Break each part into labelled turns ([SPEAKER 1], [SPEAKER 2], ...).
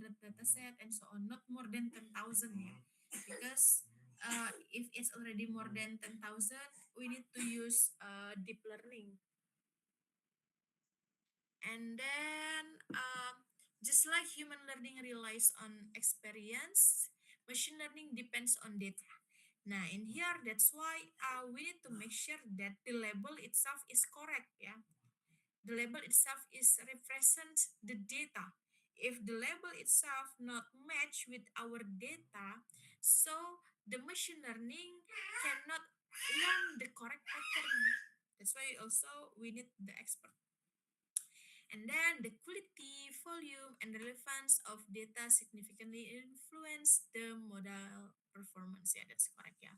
[SPEAKER 1] 100 data set and so on, not more than 10,000, yeah. Because if it's already more than 10,000, we need to use deep learning. And then just like human learning relies on experience, machine learning depends on data. Now in here, that's why we need to make sure that the label itself is correct, yeah. The label itself is represent the data. If the label itself not match with our data, so the machine learning cannot learn the correct pattern. That's why also we need the expert. And then the quality, volume, and relevance of data significantly influence the model performance. Yeah, that's correct. Yeah.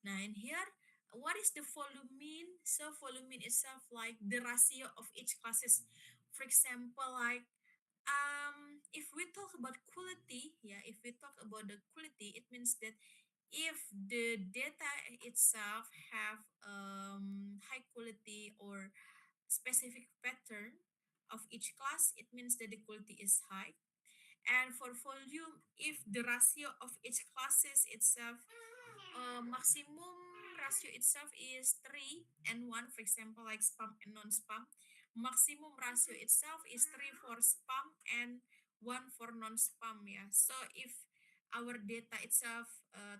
[SPEAKER 1] Now, in here, what is the volume mean? So, volume mean itself like the ratio of each classes. For example, like if we talk about quality, yeah, if we talk about the quality, it means that if the data itself have high quality or specific pattern of each class, it means that the quality is high. And for volume, if the ratio of each classes itself, maximum ratio itself is 3 and 1, for example, like spam and non-spam. Maximum ratio itself is 3 for spam and 1 for non-spam, yeah. So if our data itself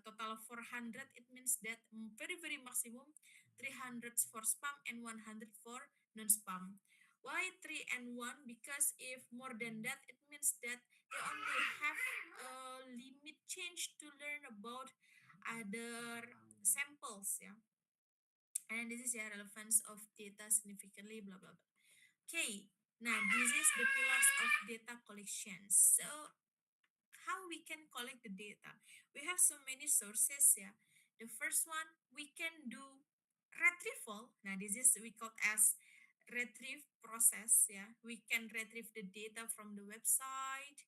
[SPEAKER 1] total 400, it means that very, very maximum 300 for spam and 100 for non-spam. Why 3 and 1? Because if more than that, it means that they only have a limit change to learn about other samples, yeah. And this is the relevance of data significantly, blah blah blah. Okay, now this is the pillars of data collection. So how we can collect the data? We have so many sources, yeah. The first one, we can do retrieval. Now this is we call as retrieve process, yeah. We can retrieve the data from the website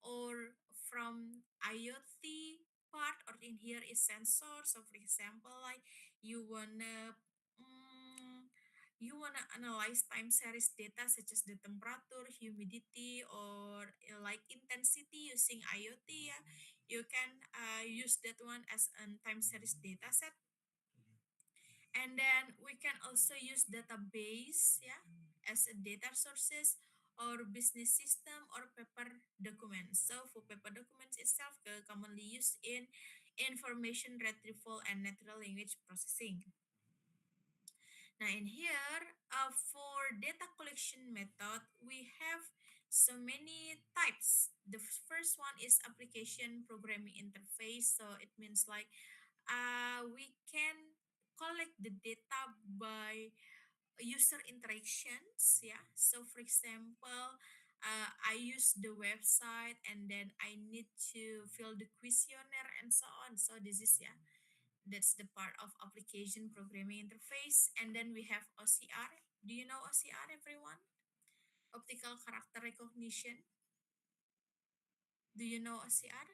[SPEAKER 1] or from IoT part, or in here is sensor. So for example, like you wanna mm, you wanna analyze time series data such as the temperature, humidity, or like intensity using IoT. Yeah, you can use that one as a time series data set. And then we can also use database, yeah, as a data sources or business system or paper documents. So for paper documents itself, commonly used in information retrieval and natural language processing. Now in here, for data collection method, we have so many types. The first one is application programming interface. So it means like we can collect the data by user interactions, yeah. So for example, I use the website and then I need to fill the questionnaire and so on. So this is, yeah, that's the part of application programming interface. And then we have OCR. Do you know OCR, everyone? Optical character recognition. Do you know OCR?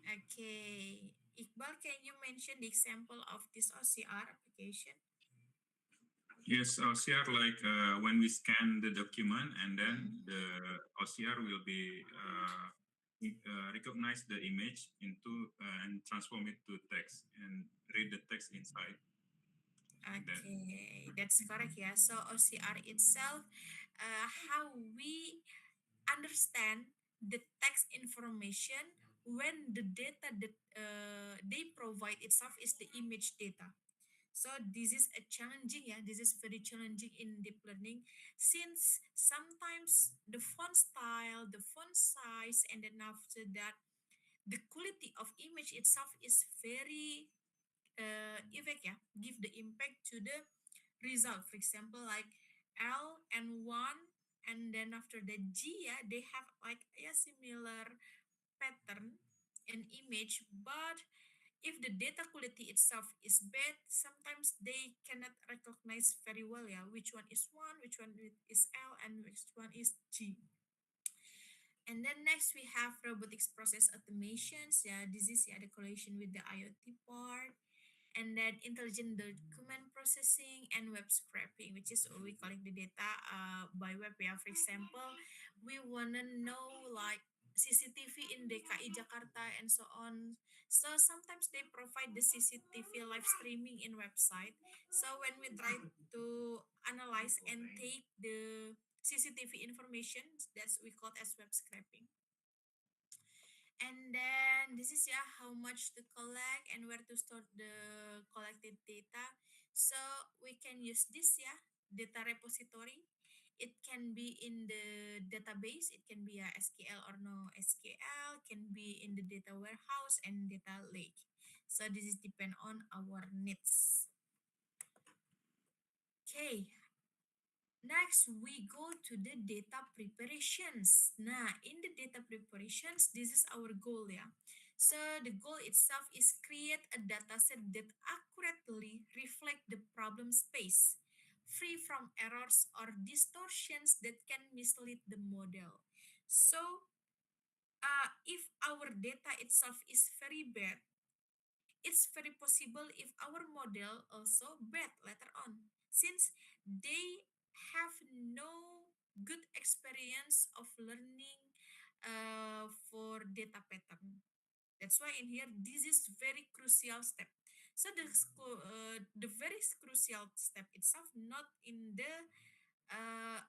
[SPEAKER 1] Okay, Iqbal, can you mention the example of this OCR application?
[SPEAKER 2] Yes, OCR, like when we scan the document and then
[SPEAKER 1] Mhm.
[SPEAKER 2] the OCR will be recognize the image into and transform it to text and read the text inside like that.
[SPEAKER 1] Okay, that's correct. Yeah. So OCR itself, how we understand the text information when the data that they provide itself is the image data. So this is a challenging, yeah. This is very challenging in deep learning since sometimes the font style, the font size, and then after that, the quality of image itself is very effect, yeah, give the impact to the result. For example, like L and one, and then after the G, yeah, they have like a similar pattern and image, but if the data quality itself is bad, sometimes they cannot recognize very well, yeah, which one is one, which one is L, and which one is G. And then next we have robotics process automations. Yeah, this is, yeah, the correlation with the IoT part. and then intelligent document processing and web scraping, which is we collect the data by web. Yeah, for example, we wanna know like CCTV in DKI Jakarta and so on. So sometimes they provide the CCTV live streaming in website. So when we try to analyze and take the CCTV information, that's we call as web scraping. And then this is yeah how much to collect and where to store the collected data. So we can use this yeah data repository. It can be in the database. It can be a SQL or no SQL. Can be in the data warehouse and data lake. So this is depend on our needs. Okay, next, we go to the data preparations. Nah, in the data preparations, this is our goal, yeah. So the goal itself is create a dataset that accurately reflect the problem space, free from errors or distortions that can mislead the model. So, if our data itself is very bad, it's very possible if our model also bad later on, since they have no good experience of learning for data pattern. That's why in here this is very crucial step. So the very crucial step itself not in the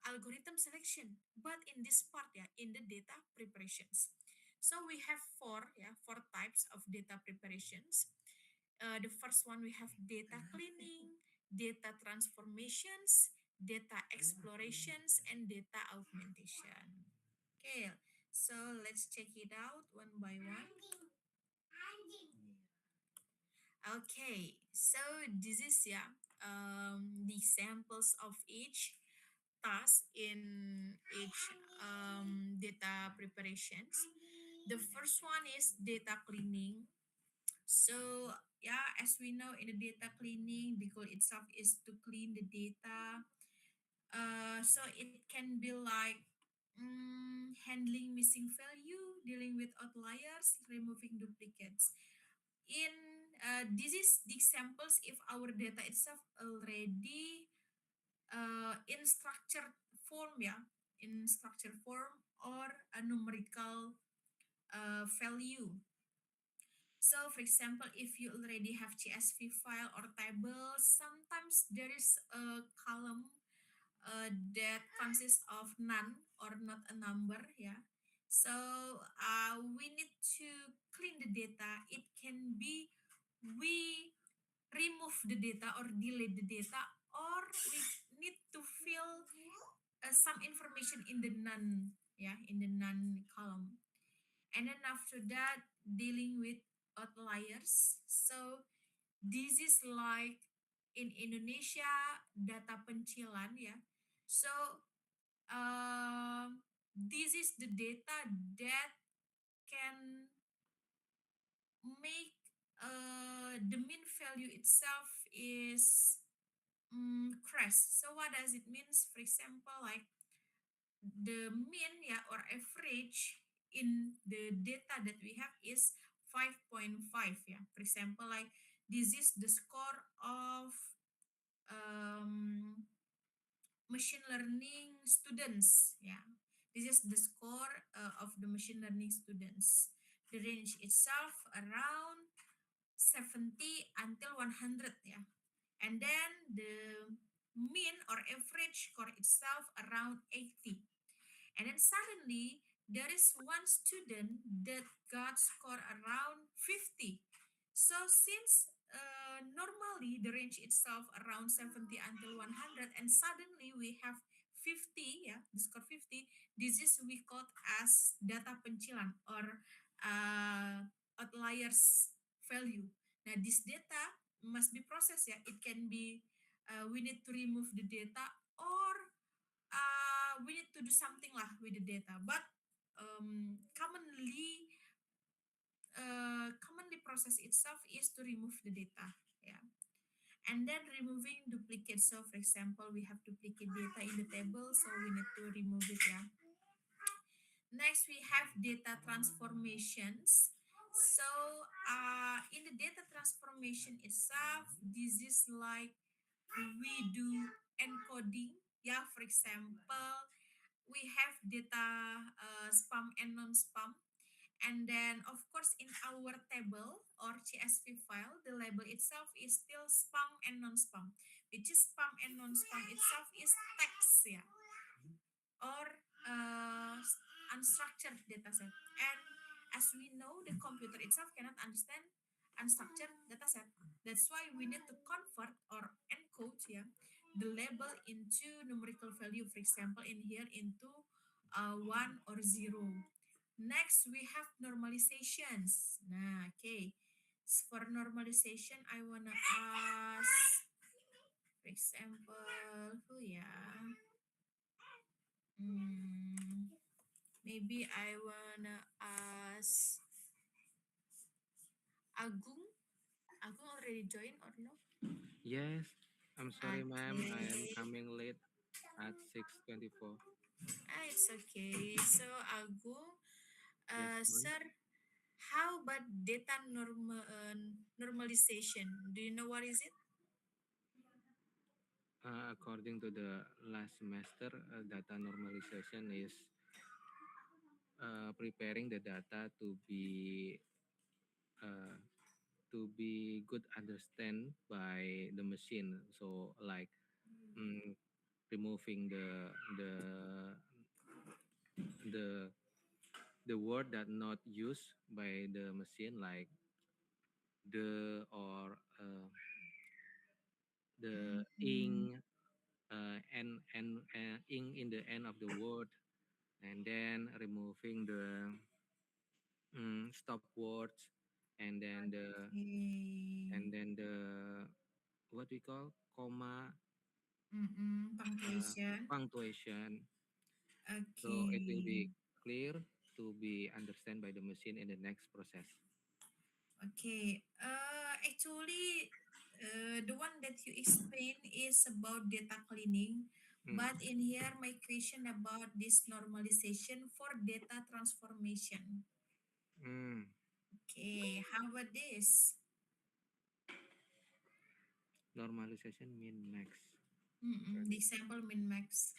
[SPEAKER 1] algorithm selection, but in this part yeah, in the data preparations. So we have four types of data preparations. The first one we have data cleaning, data transformations, data explorations, and data augmentation. Okay, so let's check it out one by one. Okay, so this is the samples of each task in each data preparations. The first one is data cleaning. So yeah, as we know in the data cleaning, the goal itself is to clean the data. So it can be like handling missing value, dealing with outliers, removing duplicates. In this is the examples if our data itself already in structured form, yeah, in structured form or a numerical value. So, for example, if you already have CSV file or table, sometimes there is a column that consists of none or not a number. Yeah. So we need to clean the data. It can be we remove the data or delete the data, or we need to fill some information in the none. Yeah, in the none column. And then after that, dealing with outliers. So this is like in Indonesia data pencilan ya. So this is the data that can make the mean value itself is crash. So what does it means? For example, like the mean yeah or average in the data that we have is 5.5 yeah. For example, like this is the score of um, machine learning students. Yeah, this is the score of the machine learning students. The range itself around 70 until 100 yeah. And then the mean or average score itself around 80. And then suddenly there is one student that got score around 50. So since normally the range itself around 70 until 100, and suddenly we have 50, yeah, the score 50, this is we call as data pencilan or outliers value. Now this data must be processed, yeah. It can be we need to remove the data, or we need to do something lah with the data. But commonly process itself is to remove the data. Yeah. And then removing duplicates. So for example, we have duplicate data in the table, so we need to remove it. Yeah. Next, we have data transformations. So, in the data transformation itself, this is like we do encoding. Yeah, for example, we have data spam and non-spam. And then, of course, in our table or CSV file, the label itself is still spam and non-spam, which is spam and non-spam itself is text, yeah, or unstructured data set. And as we know, the computer itself cannot understand unstructured data set. That's why we need to convert or encode, yeah, the label into numerical value. For example, in here into one or zero. Next, we have normalizations. Nah, okay. For normalization, I wanna ask, for example, who ya? Hmm, maybe I wanna ask Agung. Agung already joined or no?
[SPEAKER 3] Yes, I'm sorry, ma'am. I am
[SPEAKER 1] Okay.
[SPEAKER 3] coming late at 6:24.
[SPEAKER 1] It's okay. So Agung,
[SPEAKER 3] Yes, ma'am.
[SPEAKER 1] sir, how about data normalization? Do you know what is it?
[SPEAKER 3] According to the last semester, data normalization is preparing the data uh, to be good understand by the machine. So like mm, removing the the word that not used by the machine, like the or the
[SPEAKER 1] Mm-mm.
[SPEAKER 3] ing in the end of the word, and then removing the stop words, and then
[SPEAKER 1] Okay.
[SPEAKER 3] the what we call comma,
[SPEAKER 1] Mm-mm.
[SPEAKER 3] uh,
[SPEAKER 1] Punctuation.
[SPEAKER 3] punctuation, so it will
[SPEAKER 1] Okay.
[SPEAKER 3] be clear to be understand by the machine in the next process.
[SPEAKER 1] Okay. Actually, the one that you explain is about data cleaning,
[SPEAKER 3] Mm,
[SPEAKER 1] but in here, my question about this normalization for data transformation.
[SPEAKER 3] mm,
[SPEAKER 1] Okay, how about this?
[SPEAKER 3] normalization mean max.
[SPEAKER 1] Mm-mm. The sample min max.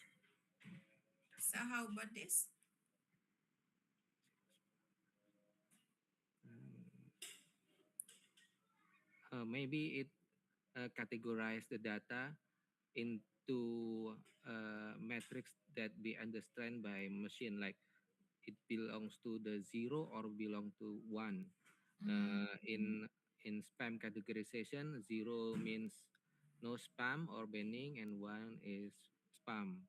[SPEAKER 1] So how about this?
[SPEAKER 3] Mm, maybe it categorize the data into metrics that be understand by machine, like it belongs to the zero or belong to one.
[SPEAKER 1] Mm,
[SPEAKER 3] In spam categorization, zero means no spam or banning, and one is spam,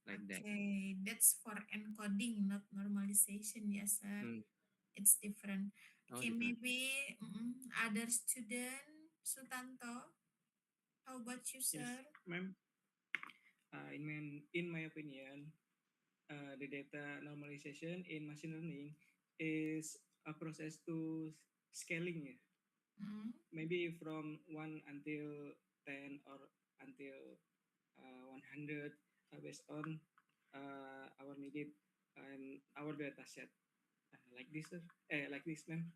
[SPEAKER 3] like that.
[SPEAKER 1] okay, that's for encoding, not normalization. Yes, sir.
[SPEAKER 3] Mm,
[SPEAKER 1] It's different.
[SPEAKER 3] oh,
[SPEAKER 1] Okay,
[SPEAKER 3] different.
[SPEAKER 1] maybe other student, Sutanto. How about you,
[SPEAKER 4] Yes,
[SPEAKER 1] sir?
[SPEAKER 4] ma'am. In my opinion, the data normalization in machine learning is a process to scaling, ya.
[SPEAKER 1] Mm,
[SPEAKER 4] Maybe from 1 until 10 or until 100, based on our needed and our data set. Like this, sir. Like this, ma'am.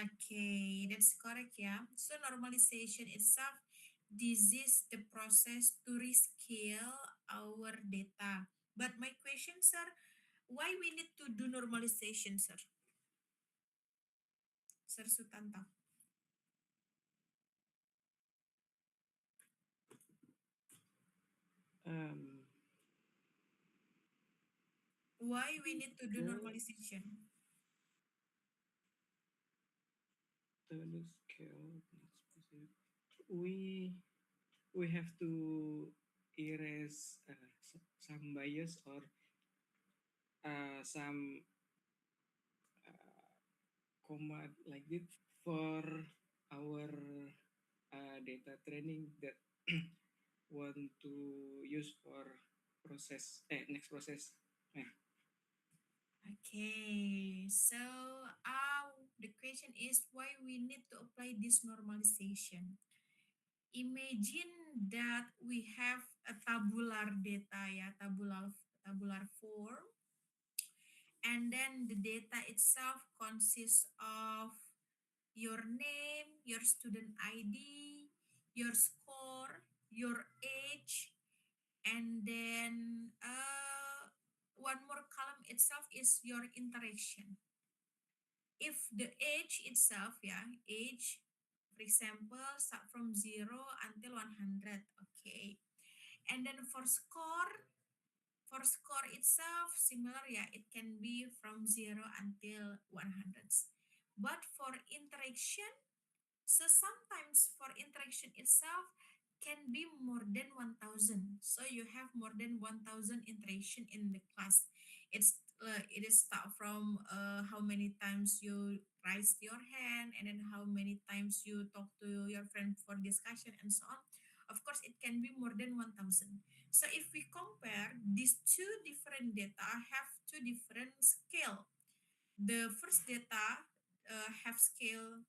[SPEAKER 1] okay, that's correct, yeah. So normalization itself, this is the process to rescale our data. But my question, sir, why we need to do normalization, sir? Sir Sutanto.
[SPEAKER 4] Um,
[SPEAKER 1] Why we need to do
[SPEAKER 4] because
[SPEAKER 1] normalization?
[SPEAKER 4] the scale, we we have to erase some bias or some command like this for our data training that want to use for process next process. Eh,
[SPEAKER 1] Okay, so the question is why we need to apply this normalization. Imagine that we have a tabular data, ya, tabular form, and then the data itself consists of your name, your student ID, your score, your age, and then one more column itself is your interaction. If the age itself, yeah, age, for example, start from 0 until 100, okay. And then for score itself, similar, yeah, it can be from 0 until 100. But for interaction, so sometimes for interaction itself can be more than 1000. So you have more than 1000 interaction in the class. It is start from how many times you raise your hand, and then how many times you talk to your friend for discussion and so on. Of course, it can be more than 1000. So if we compare these two different data have two different scale. The first data have scale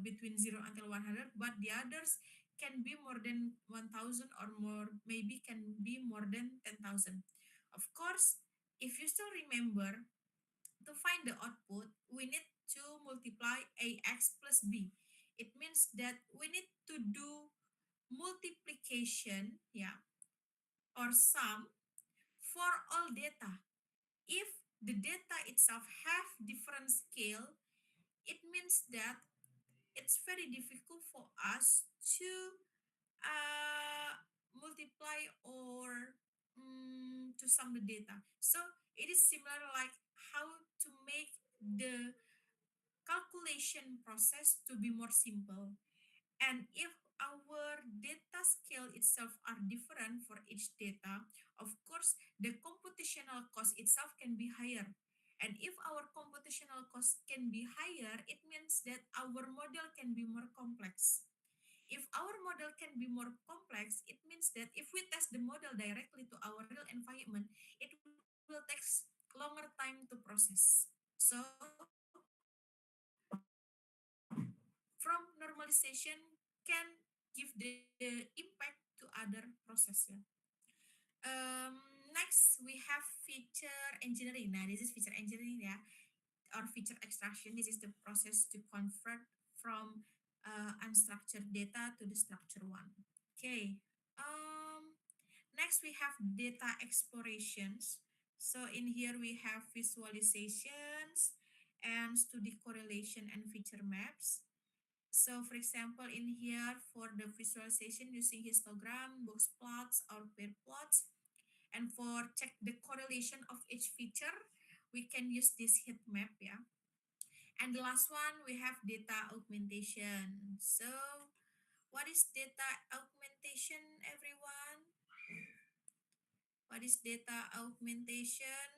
[SPEAKER 1] between 0 until 100, but the others can be more than 1000 or more, maybe can be more than 10,000. Of course, if you still remember, to find the output, we need to multiply ax plus b. It means that we need to do multiplication, yeah, or sum for all data. If the data itself have different scale, it means that it's very difficult for us to uh, multiply or to sum the data. So it is similar like how to make the calculation process to be more simple. And if our data scale itself are different for each data, of course, the computational cost itself can be higher. And if our computational cost can be higher, it means that our model can be more complex. If our model can be more complex, it means that if we test the model directly to our real environment, it will take longer time to process. So from normalization can give the impact to other process. Yeah. Next we have feature engineering. Nah, this is feature engineering, yeah, or feature extraction. This is the process to convert from unstructured data to the structured one. Okay. Um, Next we have data explorations. So in here we have visualizations and study correlation and feature maps. So for example, in here for the visualization using histogram, box plots, or pair plots, and for check the correlation of each feature, we can use this heat map, yeah. And the last one, we have data augmentation. So what is data augmentation, everyone? What is data augmentation,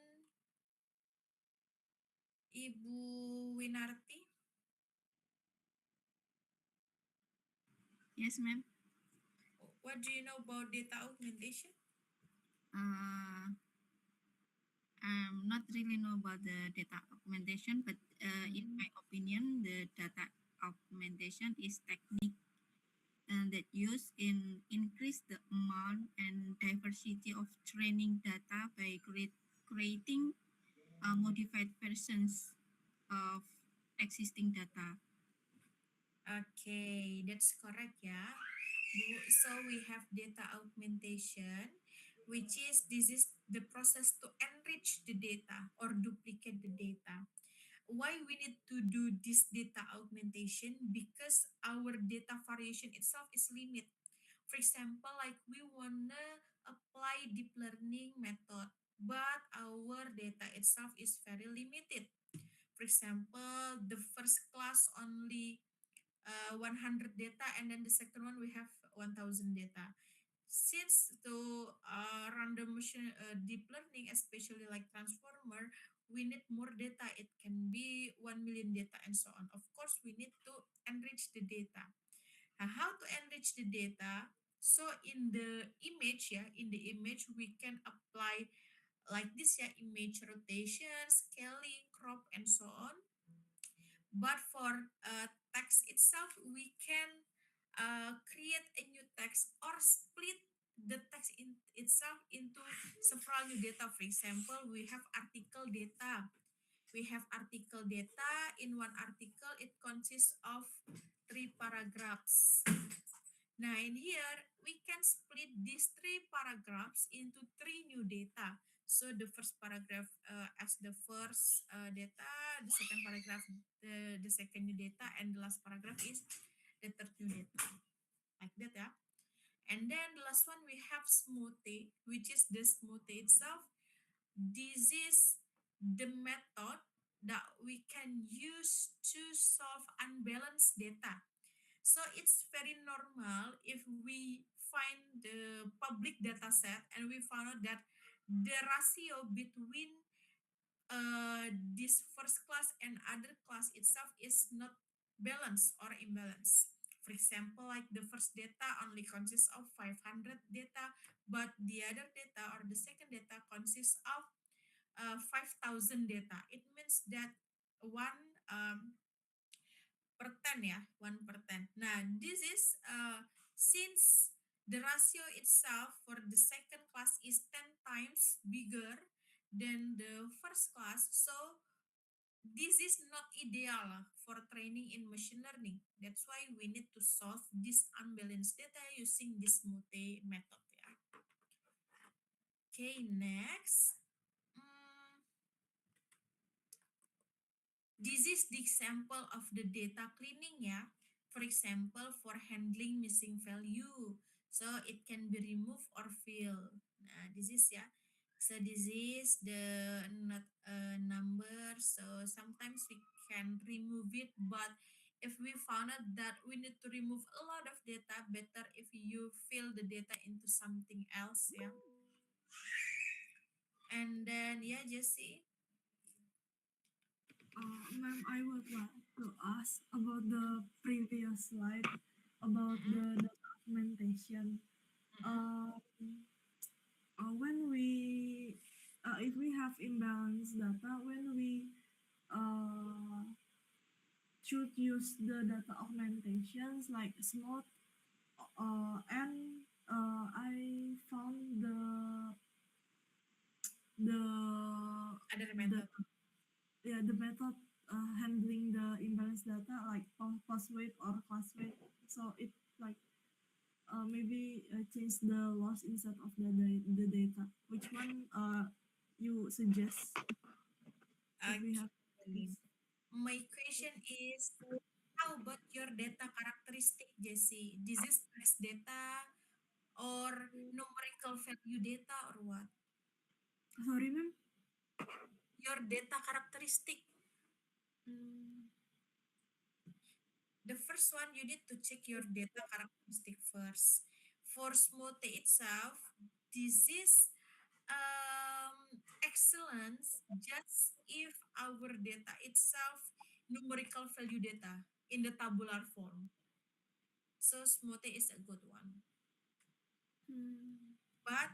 [SPEAKER 1] Ibu Winarti?
[SPEAKER 5] Yes, ma'am.
[SPEAKER 1] What do you know about data augmentation?
[SPEAKER 5] Uh, I'm not really know about the data augmentation, but in my opinion, the data augmentation is technique that used in increase the amount and diversity of training data by creating modified versions of existing data.
[SPEAKER 1] Okay, that's correct, yeah. So we have data augmentation, which is this is the process to enrich the data or duplicate the data. Why we need to do this data augmentation? Because our data variation itself is limit. For example, like we wanna apply deep learning method, but our data itself is very limited. For example, the first class only 100 data, and then the second one we have 1000 data. Since to random machine deep learning, especially like transformer, we need more data. It can be 1 million data and so on. Of course, we need to enrich the data. How to enrich the data? So in the image, yeah, in the image we can apply like this, yeah, image rotation, scaling, crop, and so on. But for text itself, we can create a new text or split the text itself into several new data. For example, we have article data. we have article data. In one article, it consists of 3 paragraphs. Now, in here, we can split these 3 paragraphs into 3 new data. So the first paragraph as the first data, the second paragraph the second new data, and the last paragraph is the third new data. Like that, yeah. And then the last one we have Smote, which is the Smote itself. This is the method that we can use to solve unbalanced data. So it's very normal if we find the public data set and we found out that the ratio between this first class and other class itself is not balanced or imbalanced. For example, like the first data only consists of 500 data, but the other data or the second data consists of 5,000 data. It means that one per 10 ya, 1 per 10. Nah, this is since the ratio itself for the second class is 10 times bigger than the first class, so this is not ideal for training in machine learning. That's why we need to solve this unbalanced data using this Mote method ya. Okay, next. This is the example of the data cleaning ya. For example, for handling missing value. So it can be removed or filled. Nah, this is ya. So this is the not number. So sometimes we can remove it, but if we found out that we need to remove a lot of data, better if you fill the data into something else, yeah. And then yeah, Jesse.
[SPEAKER 6] Ma'am, I would like to ask about the previous slide about
[SPEAKER 1] Mhm,
[SPEAKER 6] the documentation.
[SPEAKER 1] mhm.
[SPEAKER 6] Um, when we, if we have imbalanced data, when we uh, should use the data augmentations like SMOT, and I found
[SPEAKER 1] Other
[SPEAKER 6] the
[SPEAKER 1] method.
[SPEAKER 6] yeah the method handling the imbalanced data like post weight or class weight, so it like maybe change the loss instead of the data. Which one you suggest if we have
[SPEAKER 1] Okay.
[SPEAKER 6] this?
[SPEAKER 1] My question is, how about your data characteristic, Jesse? This is text data or numerical value data or what?
[SPEAKER 6] Sorry, ma'am.
[SPEAKER 1] Your data characteristic.
[SPEAKER 6] Mm,
[SPEAKER 1] The first one, you need to check your data characteristic first. For Smote itself, this is excellence just if our data itself numerical value data in the tabular form. So Smote is a good one.
[SPEAKER 6] mm,
[SPEAKER 1] But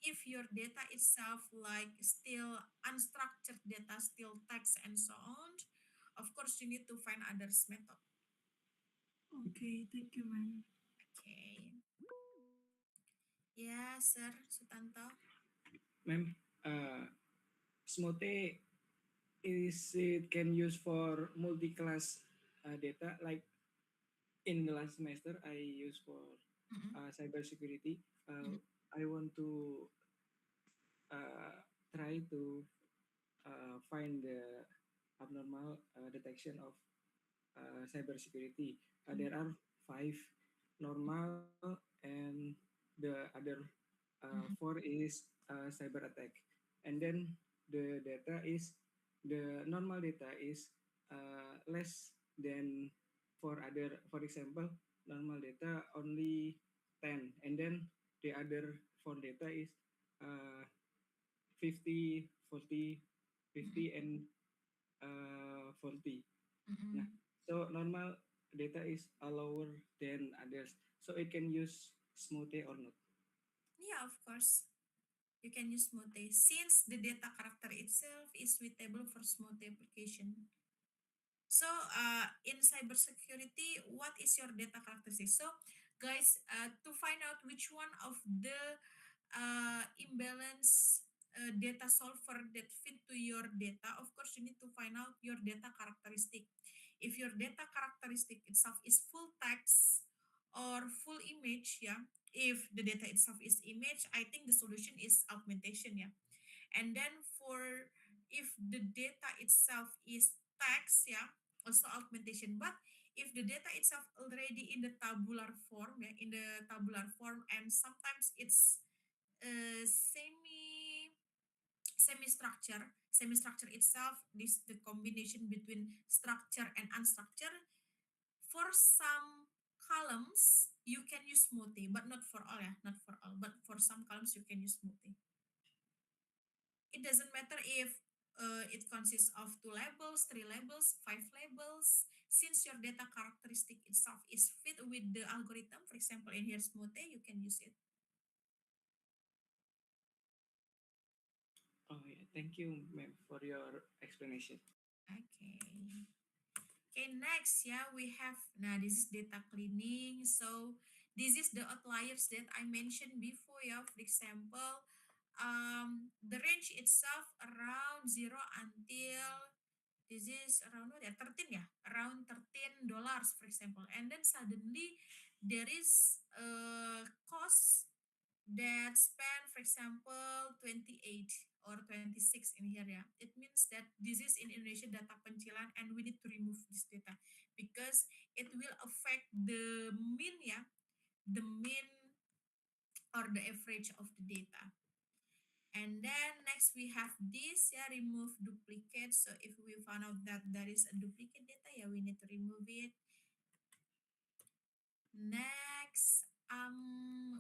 [SPEAKER 1] if your data itself like still unstructured data, still text and so on, of course you need to find others method.
[SPEAKER 6] okay, thank you, ma'am.
[SPEAKER 1] Okay. Ya, Sir Sutanto.
[SPEAKER 4] Ma'am, Smote is it can use for multi-class data like in the last semester I use for
[SPEAKER 1] Mm-mm,
[SPEAKER 4] cybersecurity.
[SPEAKER 1] mm-mm,
[SPEAKER 4] I want to try to find the abnormal detection of cybersecurity. There
[SPEAKER 1] mm-mm,
[SPEAKER 4] are 5 normal and the other
[SPEAKER 1] mm-mm,
[SPEAKER 4] 4 is cyber attack. And then the data is the normal data is less than for other. For example, normal data only 10, and then the other 4 data is uh, 50, 40,
[SPEAKER 1] mm-mm,
[SPEAKER 4] 50, and 40. Nah,
[SPEAKER 1] mm-mm.
[SPEAKER 4] so normal data is lower than others, so it can use Smote or not.
[SPEAKER 1] Yeah, of course. You can use Smote since the data character itself is suitable for Smote application. So, in cybersecurity, what is your data characteristic? So, guys, to find out which one of the imbalance a data solver that fit to your data, of course you need to find out your data characteristic. If your data characteristic itself is full text or full image, yeah, if the data itself is image, I think the solution is augmentation, yeah. And then for if the data itself is text, yeah, also augmentation. But if the data itself already in the tabular form, yeah, in the tabular form, and sometimes it's semi structure itself, this the combination between structure and unstructured. For some columns you can use Mote, but not for all, yeah, not for all, but for some columns you can use Mote. It doesn't matter if it consists of 2 labels, 3 labels, 5 labels. Since your data characteristic itself is fit with the algorithm, for example, in here Mote, you can use it.
[SPEAKER 4] Oh yeah, thank you, ma'am, for your explanation.
[SPEAKER 1] Okay. Okay, next, yeah, we have, now this is data cleaning. So this is the outliers that I mentioned before, yeah. For example, the range itself around 0 until this is around what, yeah, 13, yeah, around $13, for example. And then suddenly there is a cost that span, for example, 28 or 26 in here, yeah. It means that this is in Indonesia data pencilan and we need to remove this data because it will affect the mean, yeah, the mean or the average of the data. And then next we have this, yeah, remove duplicate. So if we found out that there is a duplicate data, yeah, we need to remove it. Next,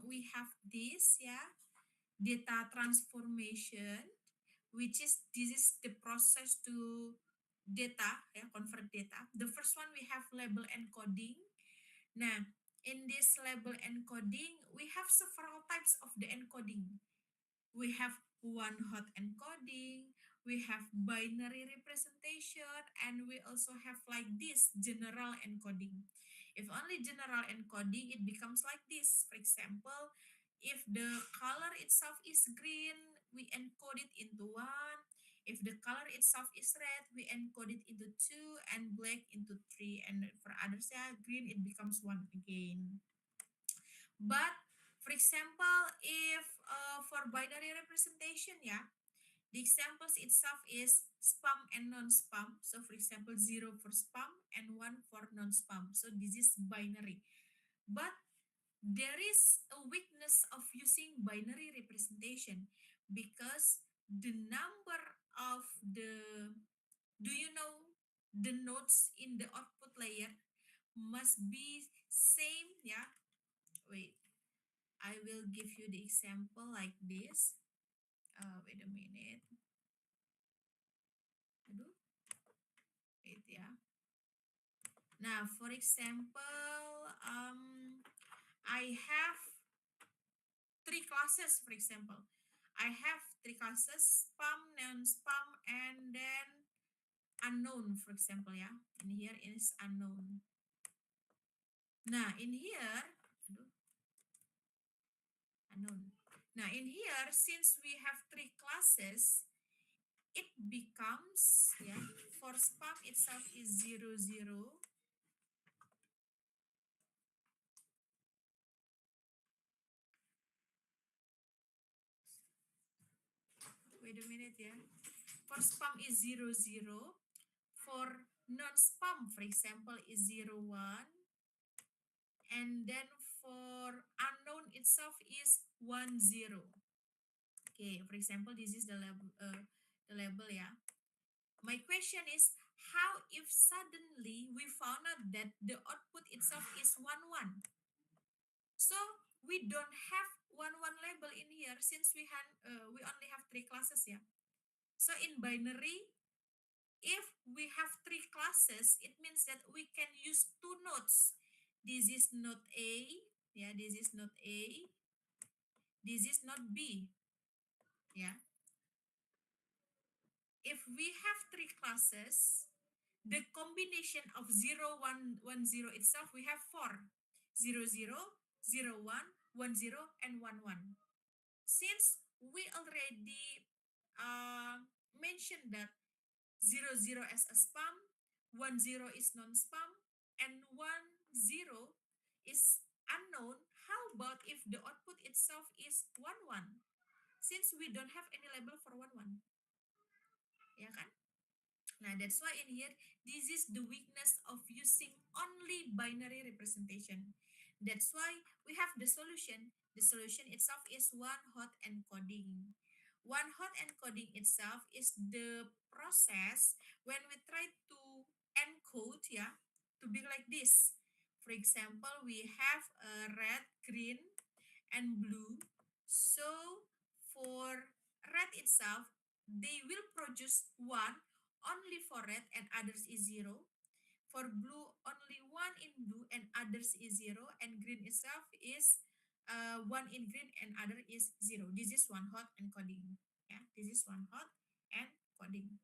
[SPEAKER 1] we have this, yeah, data transformation, which is this is the process to data, yeah, convert data. The first one we have label encoding. Now, in this label encoding, we have several types of the encoding. We have one hot encoding, we have binary representation, and we also have like this general encoding. If only general encoding, it becomes like this. For example, if the color itself is green, we encode it into 1. If the color itself is red, we encode it into 2, and black into 3. And for others, yeah, green, it becomes 1 again. But for example, if for binary representation, yeah, the examples itself is spam and non-spam. So for example, 0 for spam and 1 for non-spam. So this is binary. But there is a weakness of using binary representation because the number of the, do you know, the nodes in the output layer must be same, yeah. Wait, I will give you the example like this. Wait a minute. Aduh, wait ya. Nah, for example, I have 3 classes, for example. I have 3 classes, spam, non-spam, and then unknown, for example, yeah. In here is unknown. Nah, in here, aduh, unknown. Now, in here, since we have 3 classes, it becomes, yeah, for spam itself is 0, 0. Wait a minute, yeah. For spam is 0, 0. For non-spam, for example, is 0, 1. And then for unknown itself is 1, 0. Okay, for example, this is the label, yeah. My question is, how if suddenly we found out that the output itself is 1, 1? So we don't have 1, 1 label in here since we only have 3 classes, yeah. So in binary, if we have 3 classes, it means that we can use 2 nodes. This is node A, yeah, this is node A, this is node B, yeah. If we have 3 classes, the combination of 0, 1, 1, 0 itself, we have 4. 0, 0, 0, 1, 1, 0, and 1, 1. Since we already mention that 00 as a spam, 10 is non-spam, and 10 is unknown. How about if the output itself is 11? Since we don't have any label for 11, ya kan? Nah, that's why in here, this is the weakness of using only binary representation. That's why we have the solution. The solution itself is one-hot encoding. One-hot encoding itself is the process when we try to encode, yeah, to be like this. For example, we have red, green, and blue. So for red itself, they will produce one only for red and others is zero. For blue, only one in blue and others is zero. And green itself is one in green and other is zero. This is one hot encoding. Yeah, this is one hot encoding.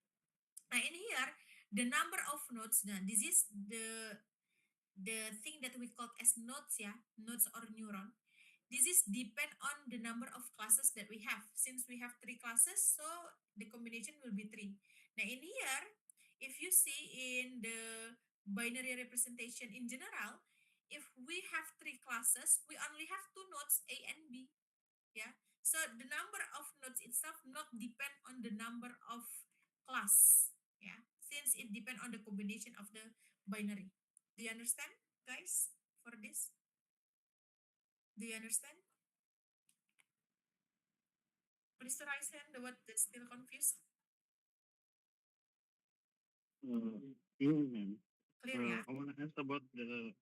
[SPEAKER 1] Now in here, the number of nodes. Now this is the thing that we call as nodes, yeah, nodes or neuron. This is depend on the number of classes that we have. Since we have 3 classes, so the combination will be 3. Now in here, if you see in the binary representation in general, if we have 3 classes, we only have 2 nodes, A and B. Yeah. So the number of nodes itself not depend on the number of class. Yeah. Since it depend on the combination of the binary. Do you understand, guys, for this? Do you understand? Please raise hand, the one that's still confused.
[SPEAKER 7] Yeah, ma'am.
[SPEAKER 1] Clear, yeah?
[SPEAKER 7] I want to ask about the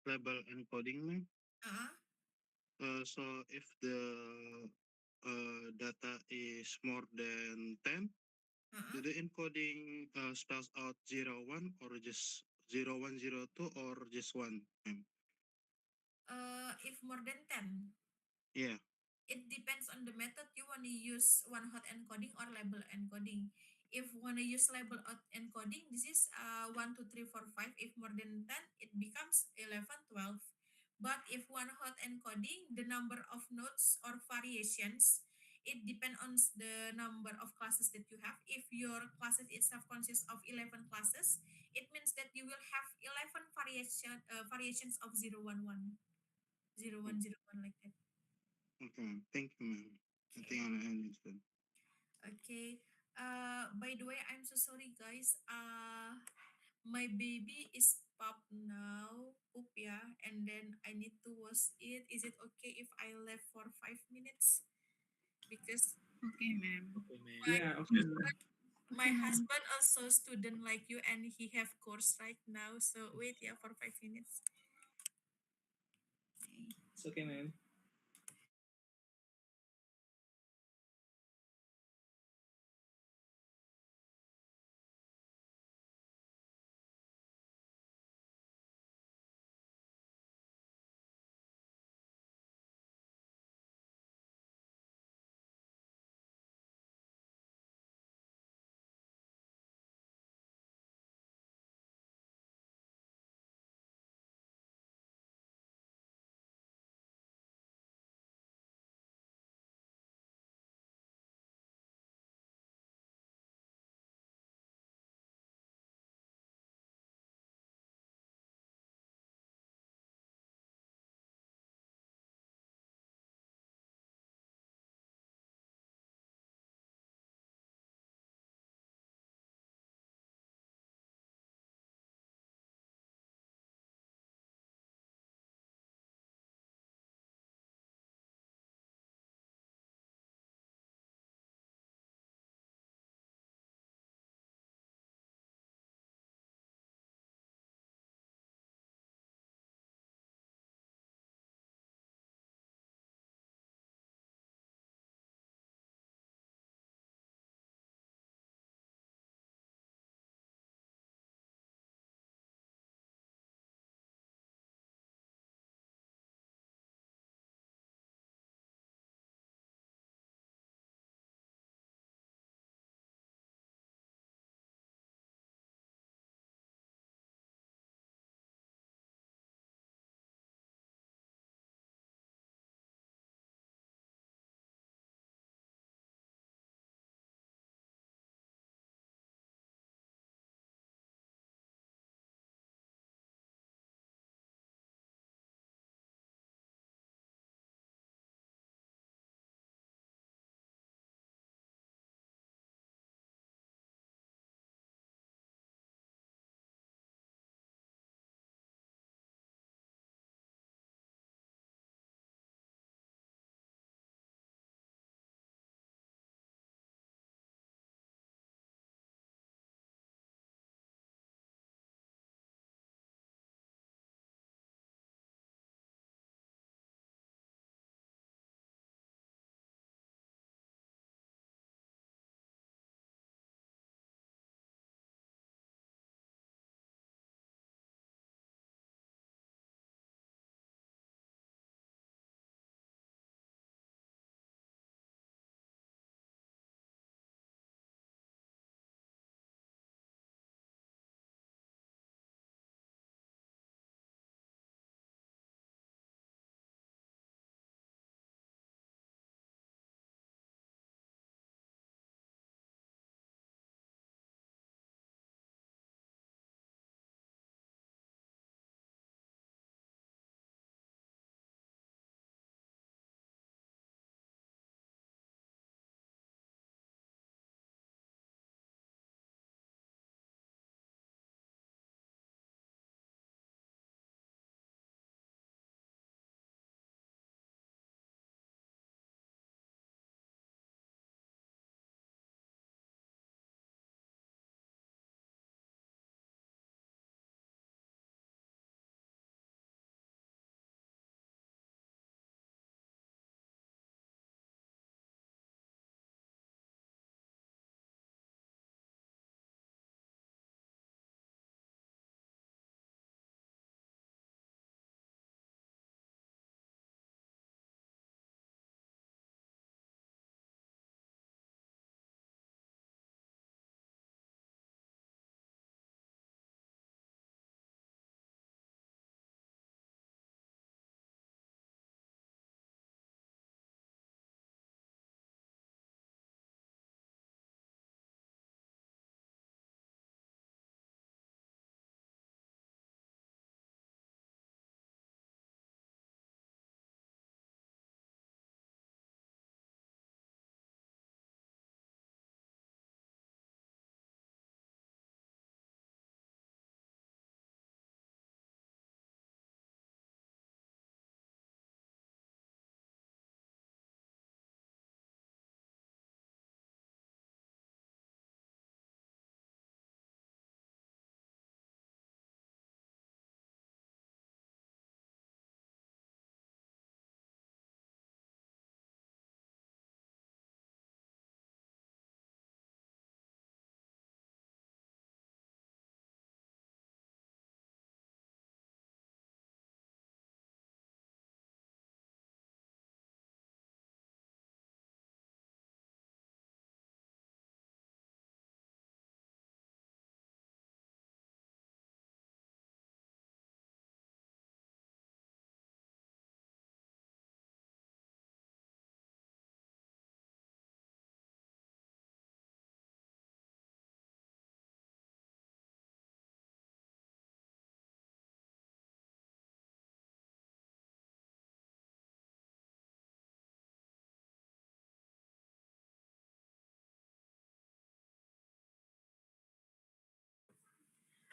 [SPEAKER 7] label encoding, ma'am.
[SPEAKER 1] Uh-huh.
[SPEAKER 7] So if the data is more than 10,
[SPEAKER 1] Uh-huh.
[SPEAKER 7] do the encoding spells out 01 or just 0102 or just 1, ma'am?
[SPEAKER 1] If more than 10,
[SPEAKER 7] Yeah.
[SPEAKER 1] it depends on the method you want to use one hot encoding or label encoding. If want to use label encoding, this is 1, 2, 3, 4, 5. If more than 10, it becomes 11, 12. But if one hot encoding, the number of nodes or variations, it depends on the number of classes that you have. If your classes itself consists of 11 classes, it means that you will have 11 variations of 011, 0101 like that.
[SPEAKER 7] Okay, ma'am. Thank you, ma'am. I think
[SPEAKER 1] Okay.
[SPEAKER 7] I understand.
[SPEAKER 1] Okay. By the way, I'm so sorry, guys. My baby is pop now, poop, yeah, and then I need to wash it. Is it okay if I left for 5 minutes? Because
[SPEAKER 5] Okay, ma'am.
[SPEAKER 3] Okay, ma'am.
[SPEAKER 1] my
[SPEAKER 4] Yeah, okay.
[SPEAKER 2] Yes,
[SPEAKER 1] husband, my
[SPEAKER 6] Okay, ma'am.
[SPEAKER 1] husband also student like you, and he have course right now. So wait, yeah, for 5 minutes. Okay.
[SPEAKER 4] It's okay, ma'am.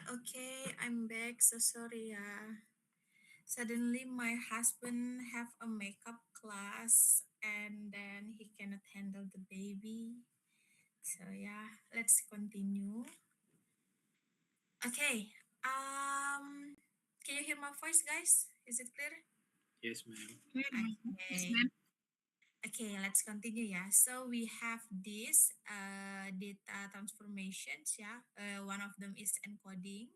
[SPEAKER 1] Okay, I'm back. So sorry, yeah. Suddenly, my husband have a makeup class, and then he cannot handle the baby. So yeah, let's continue. Okay. Can you hear my voice, guys? Is it clear?
[SPEAKER 8] Yes, ma'am.
[SPEAKER 5] Yes,
[SPEAKER 1] Okay.
[SPEAKER 5] ma'am.
[SPEAKER 1] Okay, let's continue. Yeah. So we have this data transformations. Yeah. One of them is encoding.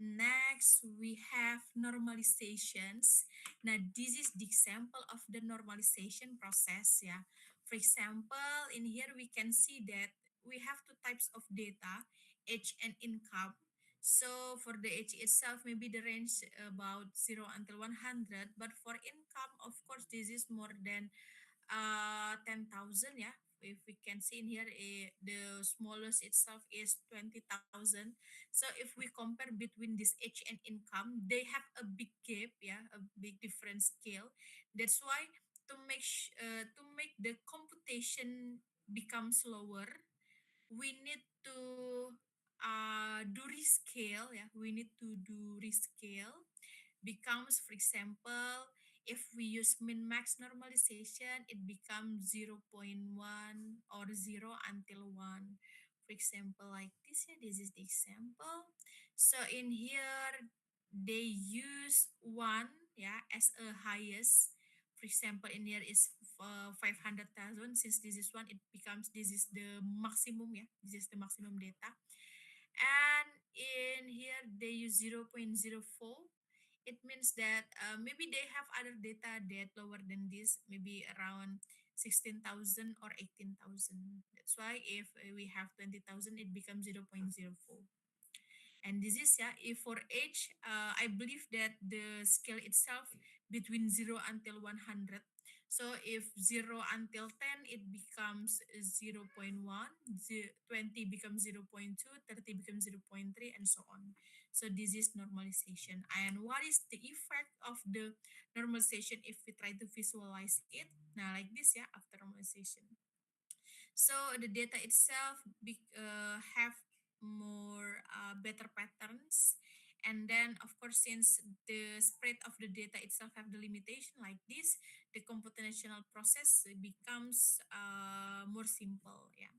[SPEAKER 1] Next, we have normalizations. Now, this is the example of the normalization process. Yeah. For example, in here we can see that we have two types of data, age and income. So for the age itself, maybe the range about 0 until 100, but for income, of course, this is more than 10,000. Yeah, if we can see in here, the smallest itself is 20,000. So if we compare between this age and income, they have a big gap. Yeah, a big different scale. That's why to make the computation become slower, we need to do rescale. Yeah, we need to do rescale becomes, for example, if we use min max normalization, it becomes zero point 0.1 or 0 until 1. For example, like this, yeah, this is the example. So in here, they use 1, yeah, as a highest. For example, in here is 500,000. Since this is 1, it becomes, this is the maximum, yeah, this is the maximum data. And in here, they use 0.04. It means that maybe they have other data that lower than this, maybe around 16,000 or 18,000. That's why if we have 20,000, it becomes 0.04. And this is, yeah, if for age, I believe that the scale itself between 0 until 100. So if 0 until 10, it becomes 0 0.1, 20 becomes 0 0.2, 30 becomes 0 0.3, and so on. So this is normalization. And what is the effect of the normalization if we try to visualize it? Now like this, yeah, after normalization. So the data itself have more better patterns. And then, of course, since the spread of the data itself have the limitation like this, the computational process becomes more simple. Yeah.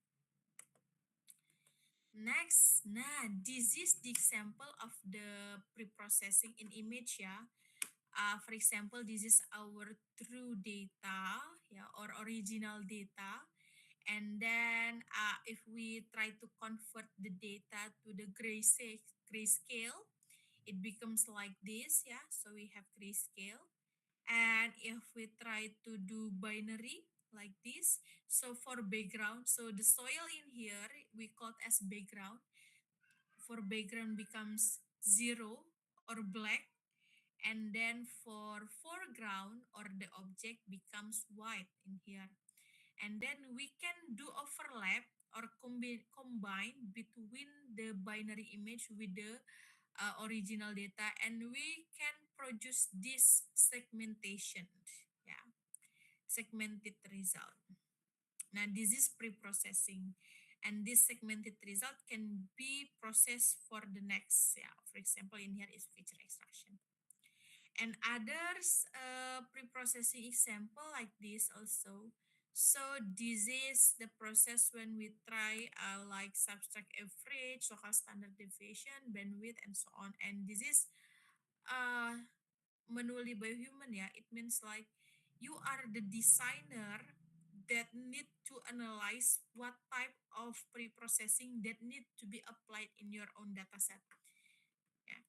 [SPEAKER 1] Next, nah, this is the example of the pre-processing in image. Yeah. For example, this is our true data, yeah, or original data. And then if we try to convert the data to the grayscale, it becomes like this. Yeah, so we have grayscale. And if we try to do binary like this, so for background, so the soil in here we call it as background. For background becomes 0 or black, and then for foreground or the object becomes white in here. And then we can do overlap or combine between the binary image with the original data, and we can produce this segmentation. Yeah, segmented result. Now this is pre-processing, and this segmented result can be processed for the next. Yeah, for example, in here is feature extraction. And others pre-processing example like this also. So this is the process when we try like subtract average, local standard deviation, bandwidth, and so on. And this is uh, manually by human. Yeah, it means like you are the designer that need to analyze what type of pre-processing that need to be applied in your own data set. Yeah,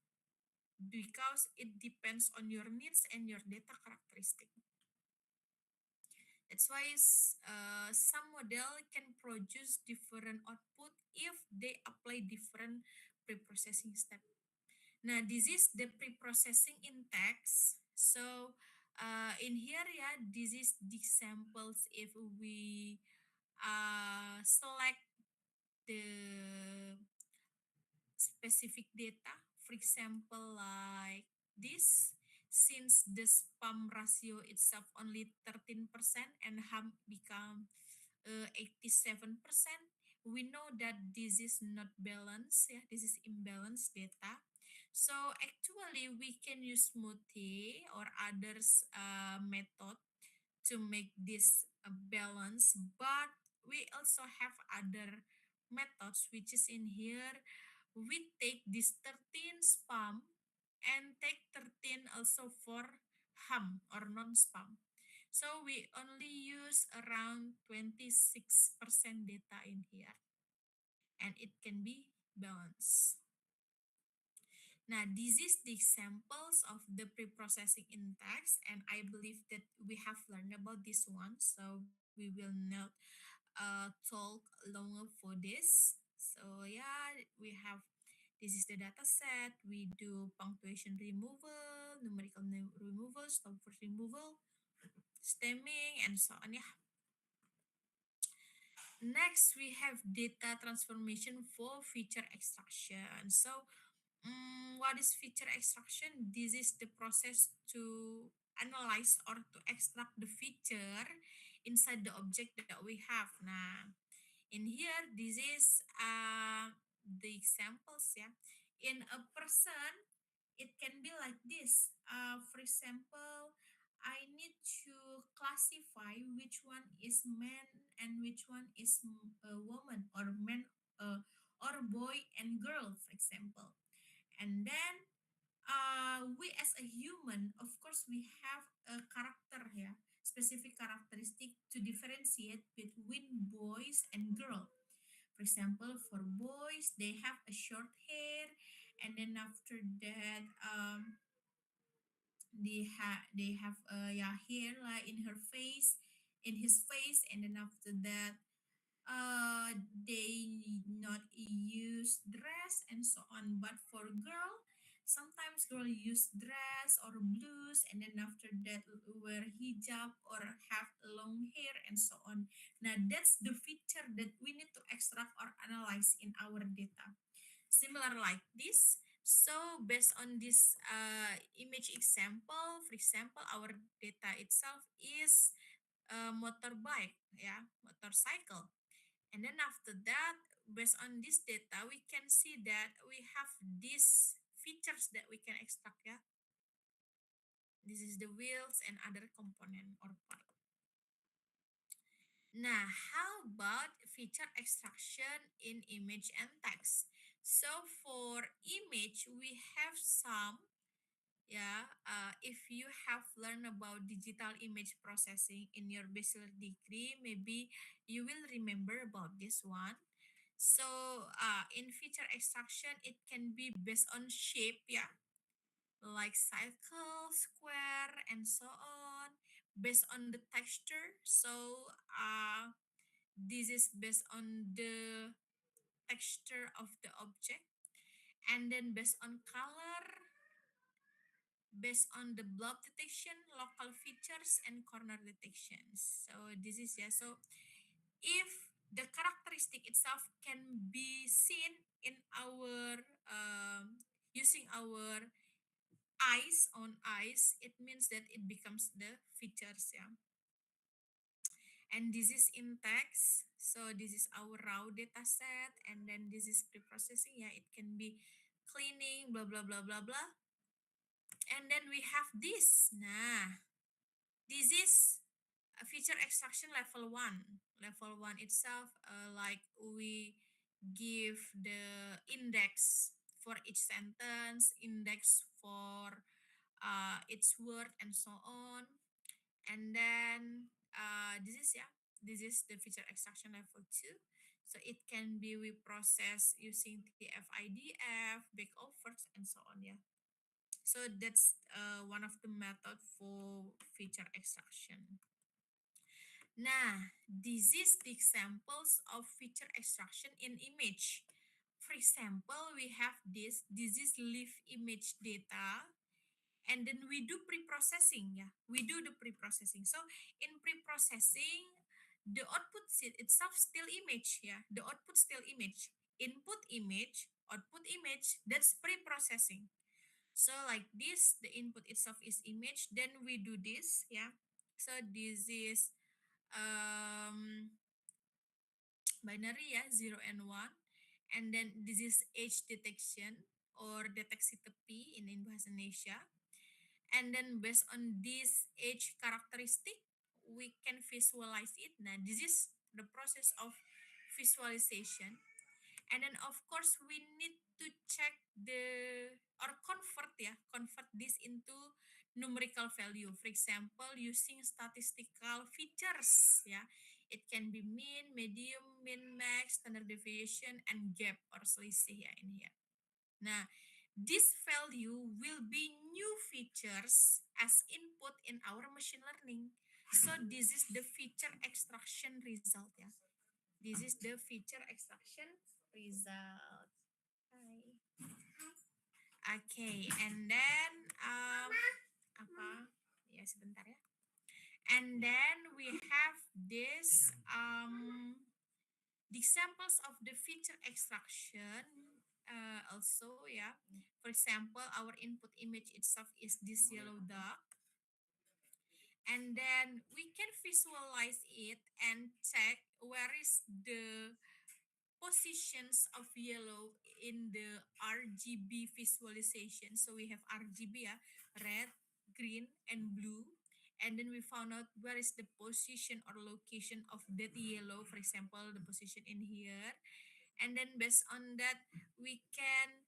[SPEAKER 1] because it depends on your needs and your data characteristic. That's why some model can produce different output if they apply different pre-processing step. Now, this is the pre-processing in text. So, in here, yeah, this is the examples if we select the specific data. For example, like this, since the spam ratio itself only 13% and HAM become 87%, we know that this is not balanced, yeah, this is imbalanced data. So actually we can use smoothie or others method to make this balance, but we also have other methods which is in here. We take this 13 spam and take 13 also for ham or non-spam. So we only use around 26% data in here, and it can be balanced. Now, this is the examples of the pre-processing in text, and I believe that we have learned about this one, so we will not talk longer for this. So yeah, we have, this is the data set. We do punctuation removal, numerical removal, stop word removal, stemming, and so on. Yeah. Next, we have data transformation for feature extraction. So, what is feature extraction? This is the process to analyze or to extract the feature inside the object that we have. Nah, in here, this is the examples. Yeah, in a person, it can be like this. For example, I need to classify which one is man and which one is a woman, or man, or boy and girl, for example. And then we as a human, of course, we have a character here, specific characteristic to differentiate between boys and girl. For example, for boys, they have a short hair, and then after that, they have yeah, hair like in her face, in his face, and then after that, they not use dress and so on. But for girl, sometimes girl use dress or blouse, and then after that wear hijab or have long hair and so on. Now that's the feature that we need to extract or analyze in our data. Similar like this. So based on this image example, for example, our data itself is a motorbike, yeah, motorcycle. And then after that, based on this data, we can see that we have these features that we can extract, yeah. This is the wheels and other component or part. Now, how about feature extraction in image and text? So for image, we have some, yeah. If you have learned about digital image processing in your bachelor degree, maybe you will remember about this one. So in feature extraction, it can be based on shape, yeah, like cycle, square, and so on. Based on the texture, so this is based on the texture of the object, and then based on color, based on the blob detection, local features, and corner detections. So this is, yeah. So if the characteristic itself can be seen in our using our eyes on eyes, it means that it becomes the features, yeah. And this is in text. So this is our raw data set, and then this is pre-processing. Yeah, it can be cleaning, blah blah blah blah blah. And then we have this. Nah, this is a feature extraction level one. Level one itself, like we give the index for each sentence, index for its word, and so on. And then this is, yeah, this is the feature extraction level two. So it can be we process using TF-IDF, backovers, and so on. Yeah. So that's one of the method for feature extraction. Now, this is the examples of feature extraction in image. For example, we have this. This is live image data, and then we do pre-processing. Yeah, we do the pre-processing. So in pre-processing, the output itself still image. Yeah, the output still image. Input image, output image. That's pre-processing. So like this, the input itself is image. Then we do this. Yeah. So this is um binary ya, 0 and 1. And then this is age detection or deteksi tepi in bahasa Indonesia. And then based on this age characteristic, we can visualize it. Nah, this is the process of visualization. And then of course we need to check or convert this into numerical value. For example, using statistical features, yeah. It can be mean, medium, min, max, standard deviation, and gap or selisih ya in here. Nah, this value will be new features as input in our machine learning. So this is the feature extraction result ya. This is the feature extraction result. Okay, and then apa? Ya sebentar ya. And then we have this the examples of the feature extraction also ya. For example, our input image itself is this yellow duck. And then we can visualize it and check where is the positions of yellow in the RGB visualization. So we have RGB ya, red, green, and blue. And then we found out where is the position or location of that yellow, for example, the position in here. And then based on that, we can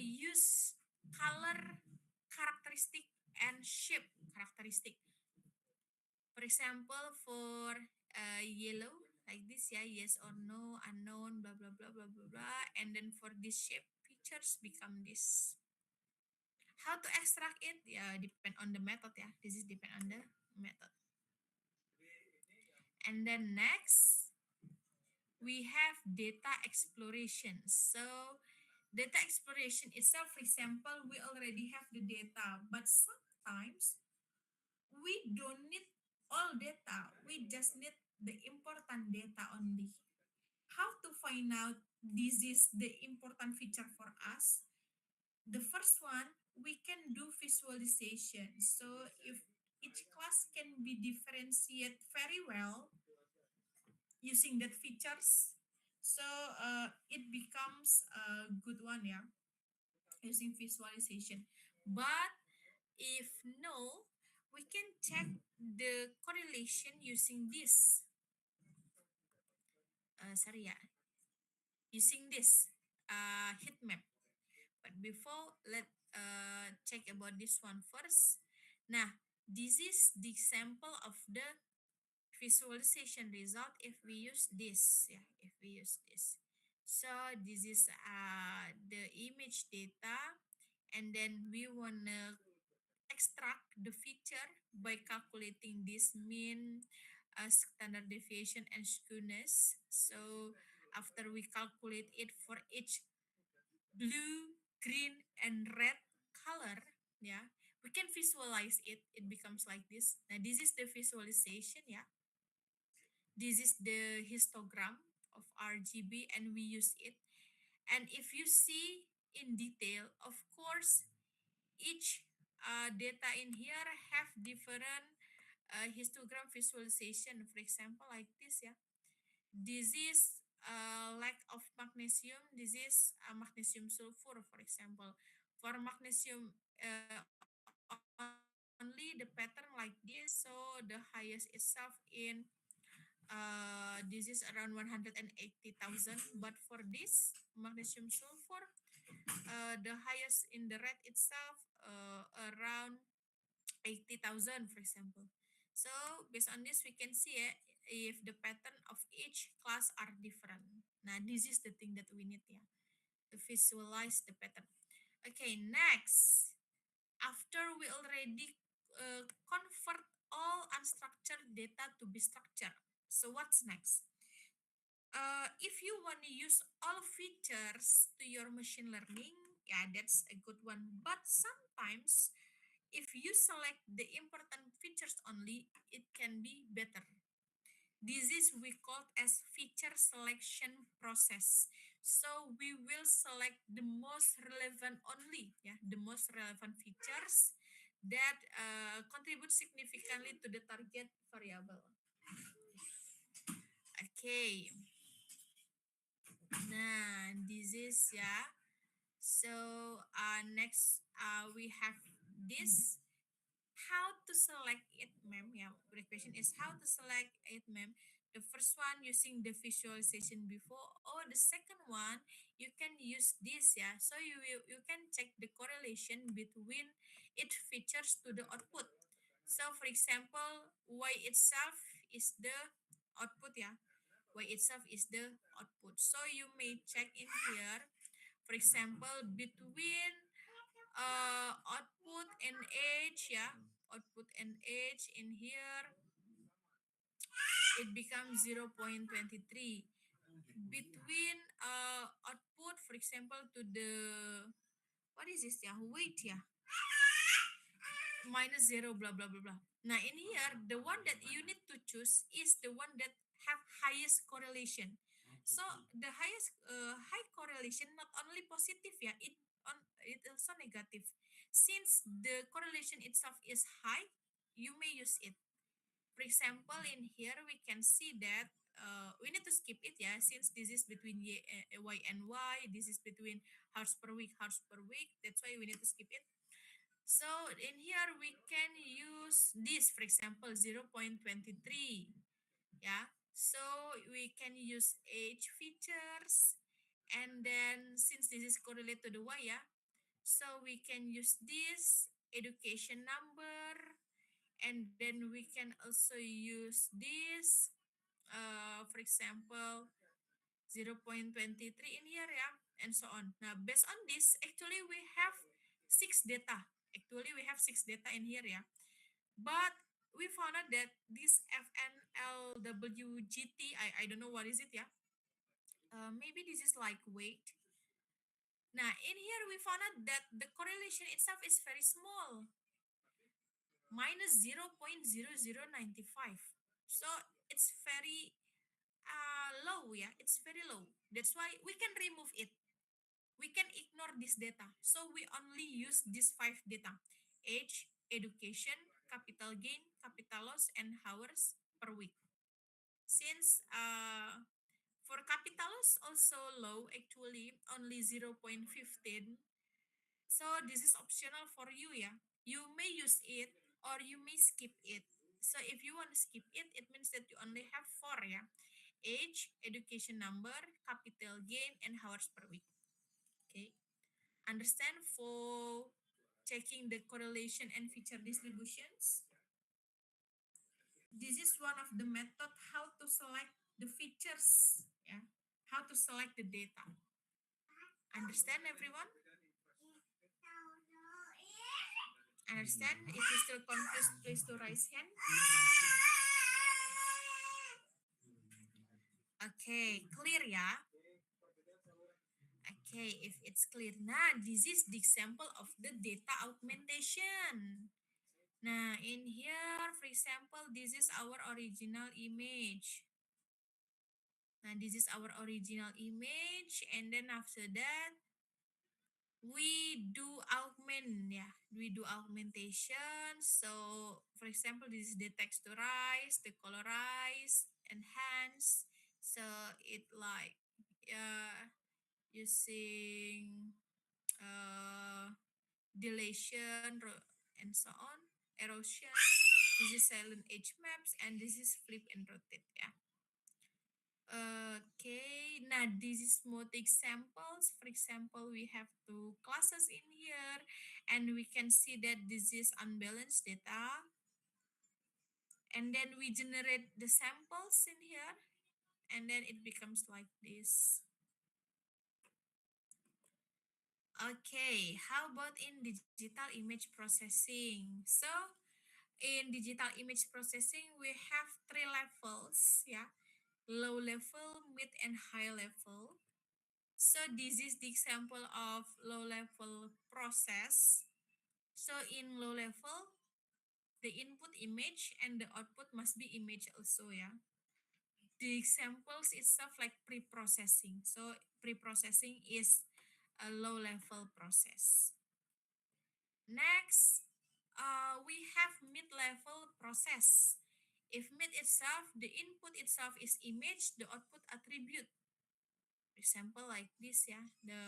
[SPEAKER 1] use color characteristic and shape characteristic. For example, for yellow, like this, yeah, yes or no, unknown, blah, blah, blah, blah, blah, blah. And then for this shape, features become this. How to extract it? Yeah, depend on the method, yeah. This is depend on the method. And then next, we have data exploration. So data exploration itself, for example, we already have the data, but sometimes we don't need all data. We just need the important data only. How to find out this is the important feature for us? The first one, we can do visualization. So if each class can be differentiated very well using that features, so it becomes a good one, yeah, using visualization. But if no, we can check the correlation using this. Sorry, yeah, using this heat map. But before, let check about this one first. Nah, this is the example of the visualization result if we use this. Yeah, if we use this. So this is the image data, and then we wanna extract the feature by calculating this mean, standard deviation, and skewness. So after we calculate it for each blue, green, and red color, yeah, we can visualize it. It becomes like this. Now this is the visualization, yeah. This is the histogram of RGB, and we use it. And if you see in detail, of course, each data in here have different histogram visualization. For example, like this, yeah. This is lack of magnesium. This is magnesium sulfur, for example. For magnesium only the pattern like this. So the highest itself in this is around 180,000. But for this magnesium sulfur, the highest in the red itself around 80,000, for example. So based on this, we can see if the pattern of each class are different. Now this is the thing that we need, yeah, to visualize the pattern. Okay, next, after we already convert all unstructured data to be structured, so what's next? If you want to use all features to your machine learning, yeah, that's a good one. But sometimes, if you select the important features only, it can be better. This is we call as feature selection process. So we will select the most relevant only, yeah, the most relevant features that contribute significantly to the target variable. Okay. Nah, this is yeah. So next we have this. How to select it, ma'am? Yeah, the question is how to select it, ma'am. The first one using the visualization before, or the second one you can use this, yeah. So you can check the correlation between its features to the output. So for example, y itself is the output, yeah. Y itself is the output. So you may check in here, for example, between output and age, yeah, output and age in here it becomes 0.23. Between output, for example, to the what is this, yeah, weight, yeah, minus 0, blah blah blah blah. Now in here the one that you need to choose is the one that have highest correlation. So the highest high correlation not only positive, yeah, it also negative. Since the correlation itself is high, you may use it. For example, in here we can see that we need to skip it, yeah, since this is between y and y, this is between hours per week, that's why we need to skip it. So in here we can use this, for example, 0.23. Yeah. So we can use age features, and then since this is correlated to the Y, yeah, so we can use this education number, and then we can also use this, for example, 0.23 in here, yeah, and so on. Now, based on this, actually we have six data. Actually, we have six data in here, yeah. But we found out that this FNLWGT, I don't know what is it, yeah. Maybe this is like weight. Now, in here we found out that the correlation itself is very small, minus 0.0095. So it's very low, yeah. It's very low. That's why we can remove it. We can ignore this data. So we only use these five data: age, education, capital gain, capital loss, and hours per week. Since for capital loss also low, actually only 0.15. So this is optional for you, yeah. You may use it or you may skip it. So if you want to skip it, it means that you only have four, yeah. Age, education number, capital gain, and hours per week. Okay. Understand for checking the correlation and feature distributions. This is one of the method how to select the features, yeah, how to select the data. Understand, everyone? Understand? If you still confused, please to raise hand. Okay, clear, yeah. Okay, if it's clear, nah, this is the example of the data augmentation. Nah, in here, for example, this is our original image. Nah, this is our original image, and then after that, we do augment, yeah, we do augmentation. So, for example, this is the texturize, the colorize, enhance. So it like using dilation and so on, erosion. This is silent edge maps, and this is flip and rotate, yeah. Okay, now this is smooth examples. For example, we have two classes in here, and we can see that this is unbalanced data. And then we generate the samples in here, and then it becomes like this. Okay, how about in digital image processing? So, in digital image processing, we have three levels, yeah, low level, mid, and high level. So this is the example of low level process. So in low level, the input image and the output must be image also, yeah. The examples itself like pre-processing. So pre-processing is a low level process. Next, we have mid-level process. If itself, the input itself is image, the output attribute. For example, like this, yeah, the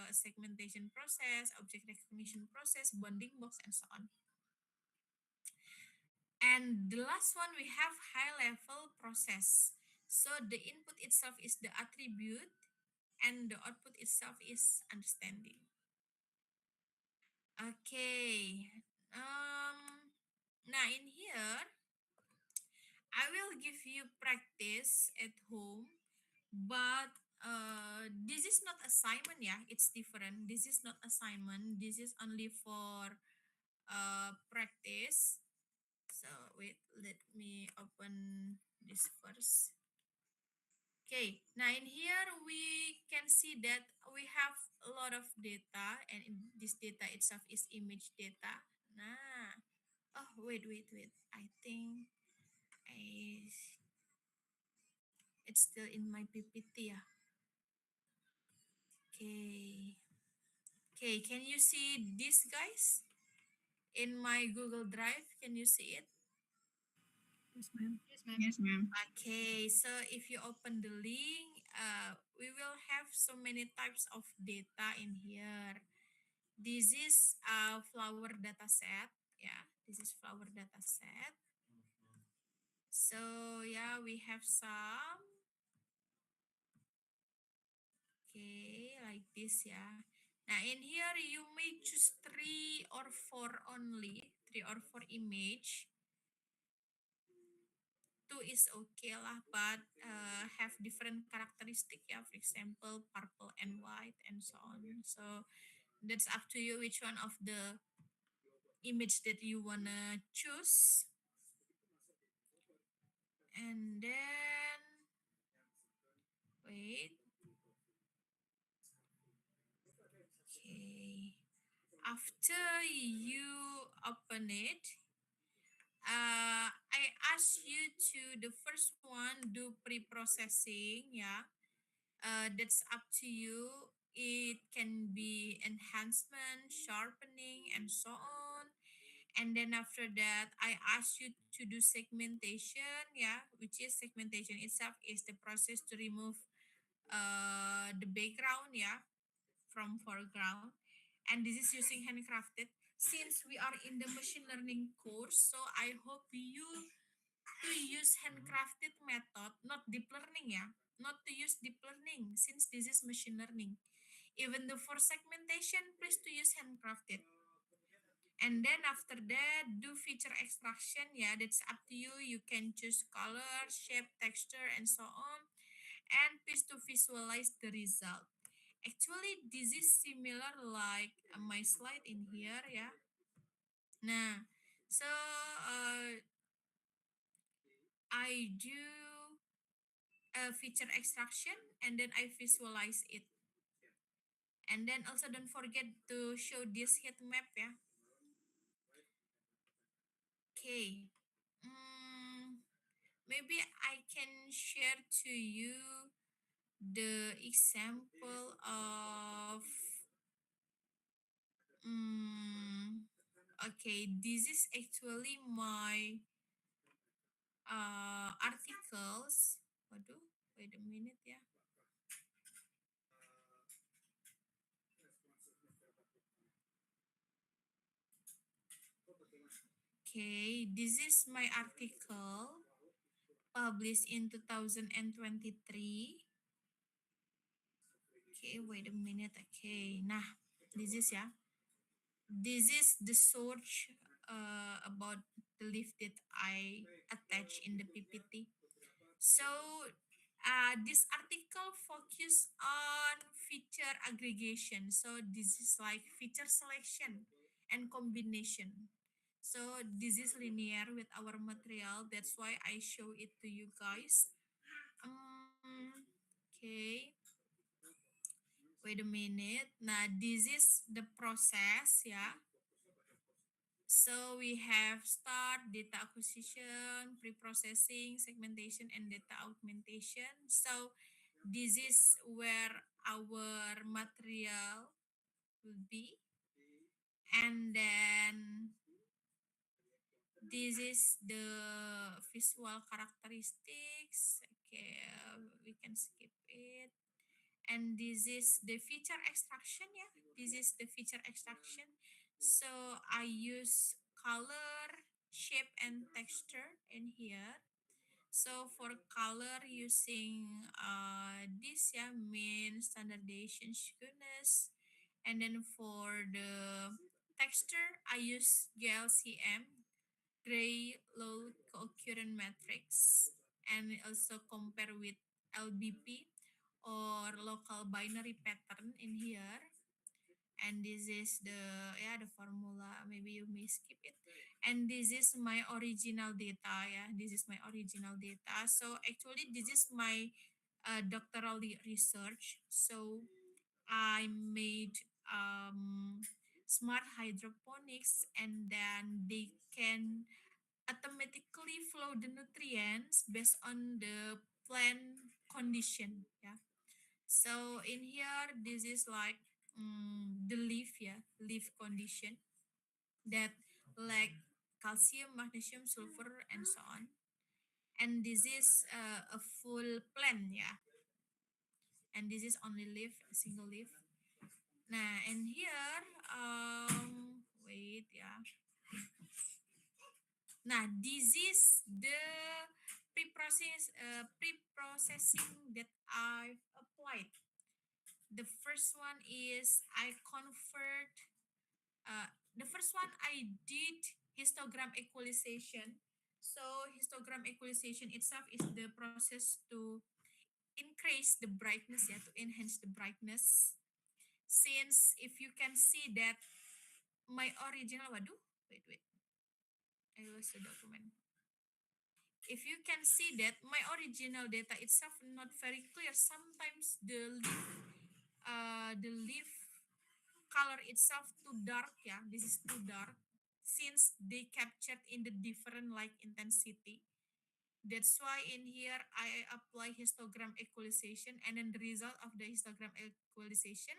[SPEAKER 1] segmentation process, object recognition process, bounding box, and so on. And the last one, we have high level process. So the input itself is the attribute, and the output itself is understanding. Okay. Now in here, I will give you practice at home, but this is not assignment, yeah. It's different. This is not assignment. This is only for practice. So wait, let me open this first. Okay, now in here we can see that we have a lot of data, and this data itself is image data. Nah, oh wait. I think I it's still in my PPT. Yeah. Okay. Okay, can you see this, guys? In my Google Drive, can you see it?
[SPEAKER 6] Yes, ma'am.
[SPEAKER 5] Yes, ma'am.
[SPEAKER 1] Okay, so if you open the link, we will have so many types of data in here. This is a flower data set. Yeah, this is flower data set. So yeah, we have some. Okay, like this, yeah. Now in here you may choose three or four only, three or four image. Two is okay lah, but have different characteristic, yeah. For example, purple and white and so on. So that's up to you which one of the image that you wanna choose. And then wait. Okay. After you open it, I ask you to the first one do pre-processing, yeah. That's up to you. It can be enhancement, sharpening, and so on. And then after that, I ask you to do segmentation, yeah, which is segmentation itself is the process to remove the background, yeah, from foreground. And this is using handcrafted. Since we are in the machine learning course, so I hope you to use handcrafted method, not deep learning, yeah. Not to use deep learning since this is machine learning. Even though for segmentation, please to use handcrafted. And then after that, do feature extraction. Yeah, that's up to you. You can choose color, shape, texture, and so on. And please to visualize the result. Actually, this is similar like my slide in here. Yeah. Nah, so I do a feature extraction and then I visualize it. And then also don't forget to show this heat map. Yeah. Okay. Maybe I can share to you the example of okay, this is actually my articles. Waduh, wait a minute, yeah. Okay, this is my article published in 2023. Okay, wait a minute. Okay, nah, this is, yeah. This is the source about the list that I attach in the PPT. So this article focus on feature aggregation. So this is like feature selection and combination. So this is linear with our material. That's why I show it to you guys. Okay. Wait a minute. Nah, this is the process, yeah. So we have start, data acquisition, pre-processing, segmentation, and data augmentation. So this is where our material will be. And then this is the visual characteristics. Okay, we can skip it. And this is the feature extraction. Yeah, this is the feature extraction. So I use color, shape, and texture in here. So for color using this, yeah, mean standardization skewness. And then for the texture I use GLCM, gray low co-occurrence matrix, and also compare with LBP or local binary pattern in here. And this is the, yeah, the formula, maybe you may skip it. And this is my original data. Yeah, this is my original data. So actually this is my doctoral research. So I made smart hydroponics, and then they can automatically flow the nutrients based on the plant condition. Yeah, so in here this is like the leaf, yeah, leaf condition that like calcium, magnesium, sulfur, and so on. And this is a full plant, yeah, and this is only leaf, a single leaf. Nah, and here, wait, yeah. Nah, this is the pre-processing that I've applied. The first one is I convert. The first one I did histogram equalization. So histogram equalization itself is the process to increase the brightness, yeah, to enhance the brightness. Since if you can see that my original, waduh, wait, I lost the document. If you can see that my original data itself not very clear, sometimes the leaf color itself too dark. Yeah, this is too dark since they captured in the different light intensity. That's why in here I apply histogram equalization, and then the result of the histogram equalization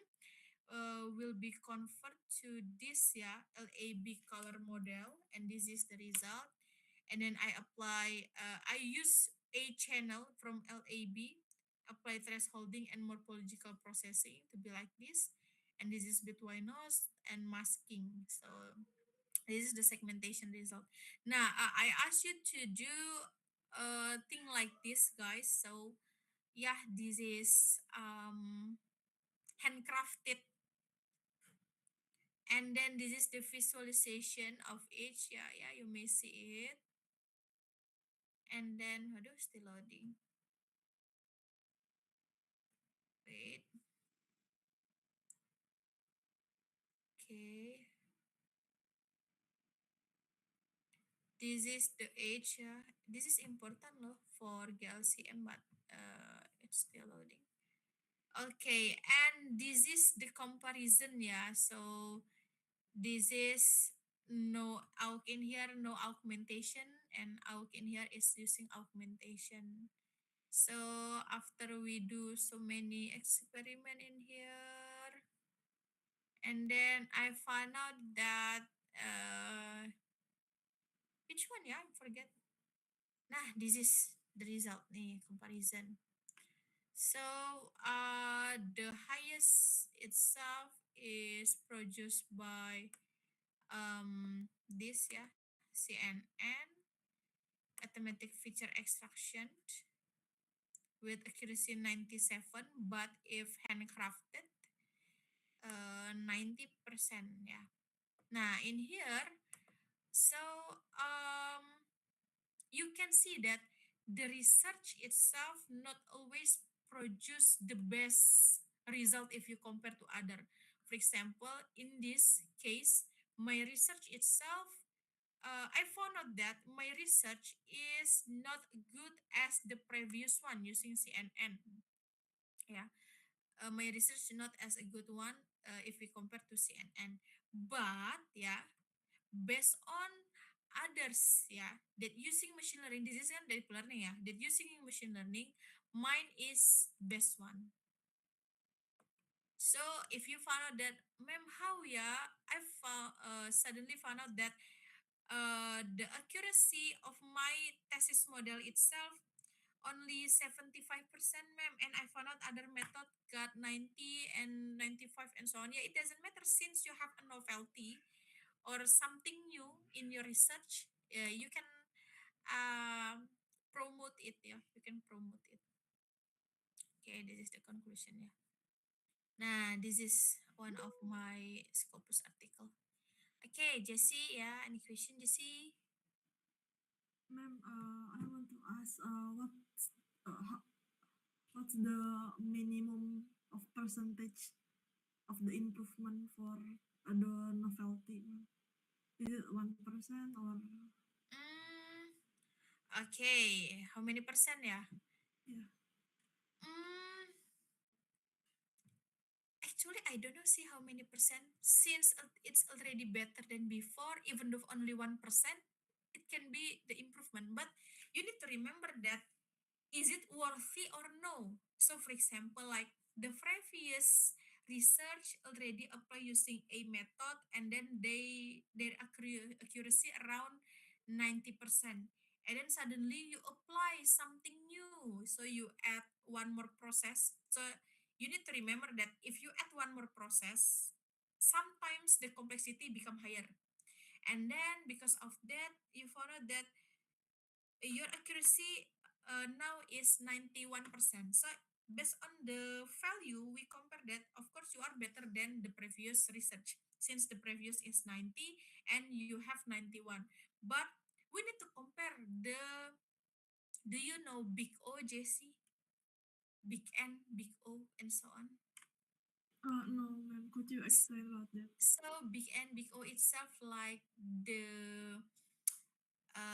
[SPEAKER 1] will be convert to this, yeah, LAB color model, and this is the result. And then I use a channel from LAB, apply thresholding and morphological processing to be like this. And this is bitwise and masking. So this is the segmentation result. Now I ask you to do a thing like this, guys. So yeah, this is handcrafted, and then this is the visualization of each. Yeah, you may see it. And then aduh, still loading. Wait. Okay. This is the age. Yeah. This is important loh for GLCM, but it's still loading. Okay, and this is the comparison. Yeah. So this is no aug in here, no augmentation, and aug in here is using augmentation. So after we do so many experiment in here, and then I found out that which one, yeah, I forget. Nah, this is the result nih, comparison. So the highest itself is produced by this, yeah, CNN, automatic feature extraction with accuracy 97, but if handcrafted 90%, yeah. Nah, in here, so you can see that the research itself not always produce the best result if you compare to other. For example, in this case, my research itself, I found out that my research is not good as the previous one using CNN. Yeah, my research is not as a good one if we compare to CNN. But yeah, based on others, yeah, that using machine learning, this is kan deep learning, ya, that using machine learning, mine is best one. So if you found out that, ma'am, how, ya, I found suddenly found out that the accuracy of my thesis model itself only 75%, ma'am, and I found out other method got 90 and 95 and so on. Yeah, it doesn't matter since you have a novelty or something new in your research, you can promote it. Yeah, you can promote it. Okay, this is the conclusion. Yeah. Nah, this is one of my Scopus article. Okay, Jesse. Yeah, any question, Jesse?
[SPEAKER 6] Ma'am, I want to ask, what's the minimum of percentage of the improvement for the novelty, ma'am? Is it 1% or
[SPEAKER 1] Mm, okay, how many percent? Yeah.
[SPEAKER 6] yeah?
[SPEAKER 1] Mm, actually, I don't know see how many percent since it's already better than before, even though only 1%, it can be the improvement. But you need to remember that is it worthy or no? So for example, like the previous research already apply using a method and then their accuracy around 90%. And then suddenly you apply something new. So you add one more process. So you need to remember that if you add one more process, sometimes the complexity become higher. And then because of that, you found out that your accuracy now is 91%. So based on the value we compare that, of course you are better than the previous research since the previous is 90 and you have 91. But we need to compare the, do you know big O, Jesse? Big N, big O, and so on.
[SPEAKER 6] No, ma'am. Could you explain about that?
[SPEAKER 1] So big N, big O itself like the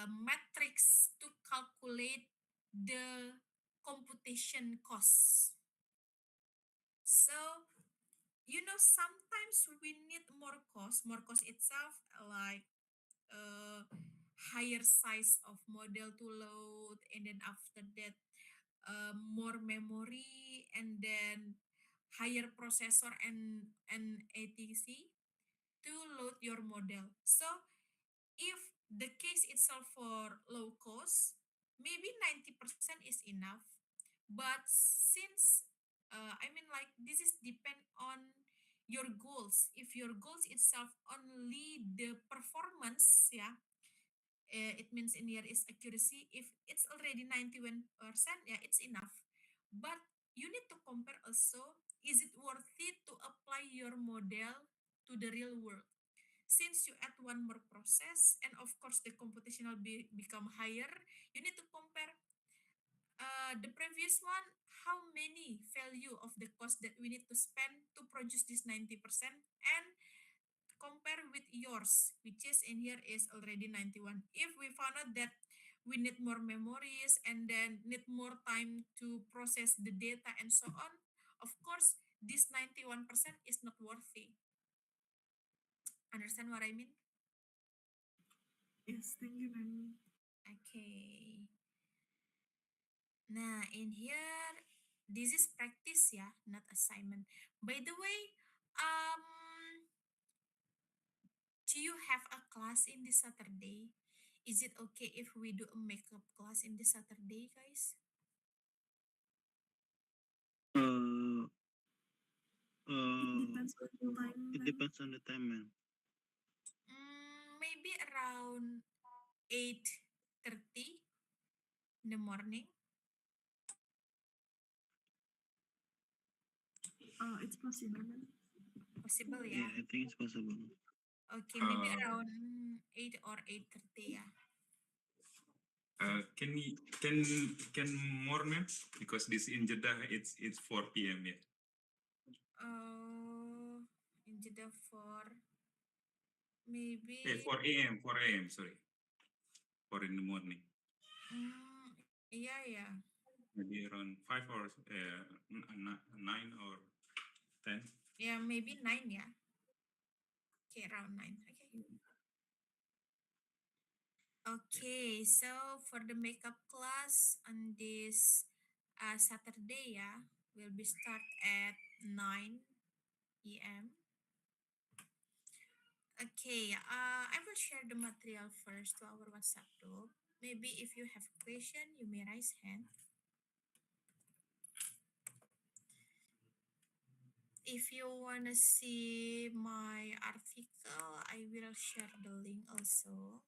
[SPEAKER 1] matrix to calculate the computation costs. So, sometimes we need more cost itself, like higher size of model to load, and then after that, more memory, and then higher processor and ATC to load your model. So, if the case itself for low cost, maybe 90% is enough. But since I mean like this is depend on your goals. If your goals itself only the performance, yeah, it means in here is accuracy. If it's already 91%, yeah, it's enough. But you need to compare also, is it worth it to apply your model to the real world? Since you add one more process and of course the computational become higher, you need to compare the previous one, how many value of the cost that we need to spend to produce this 90%, and compare with yours, which is in here is already 91. If we found out that we need more memories and then need more time to process the data and so on, of course this 91% is not worthy. Understand what I mean?
[SPEAKER 6] Yes, thank you, ma'am.
[SPEAKER 1] Okay. Nah, in here, this is practice ya, not assignment. By the way, do you have a class in this Saturday? Is it okay if we do a makeup class in this Saturday, guys?
[SPEAKER 7] Uh,
[SPEAKER 6] It depends on the time,
[SPEAKER 7] it
[SPEAKER 6] ma'am.
[SPEAKER 7] depends on the time, man.
[SPEAKER 1] Maybe around 8:30 in the morning.
[SPEAKER 6] It's possible, ma'am.
[SPEAKER 1] Possible
[SPEAKER 7] Yeah,
[SPEAKER 1] ya?
[SPEAKER 7] I think it's possible.
[SPEAKER 1] Okay, maybe
[SPEAKER 2] Uh,
[SPEAKER 1] around 8 or 8:30 ya.
[SPEAKER 2] Can more, ma'am? Because this in Jeddah it's 4 p.m. Yeah.
[SPEAKER 1] In Jeddah for
[SPEAKER 2] Hey,
[SPEAKER 1] maybe
[SPEAKER 2] 4 a.m. 4 a.m. Sorry, 4 in the morning.
[SPEAKER 1] yeah, yeah.
[SPEAKER 2] Maybe around 5 or 9 or 10.
[SPEAKER 1] Yeah, maybe 9 ya. Okay, around 9. Okay. Okay, so for the makeup class on this Saturday ya, will be start at 9 p.m. Okay, I will share the material first to our WhatsApp group. Maybe if you have a question, you may raise hand. If you wanna see my article, I will share the link also.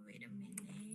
[SPEAKER 1] Wait a minute.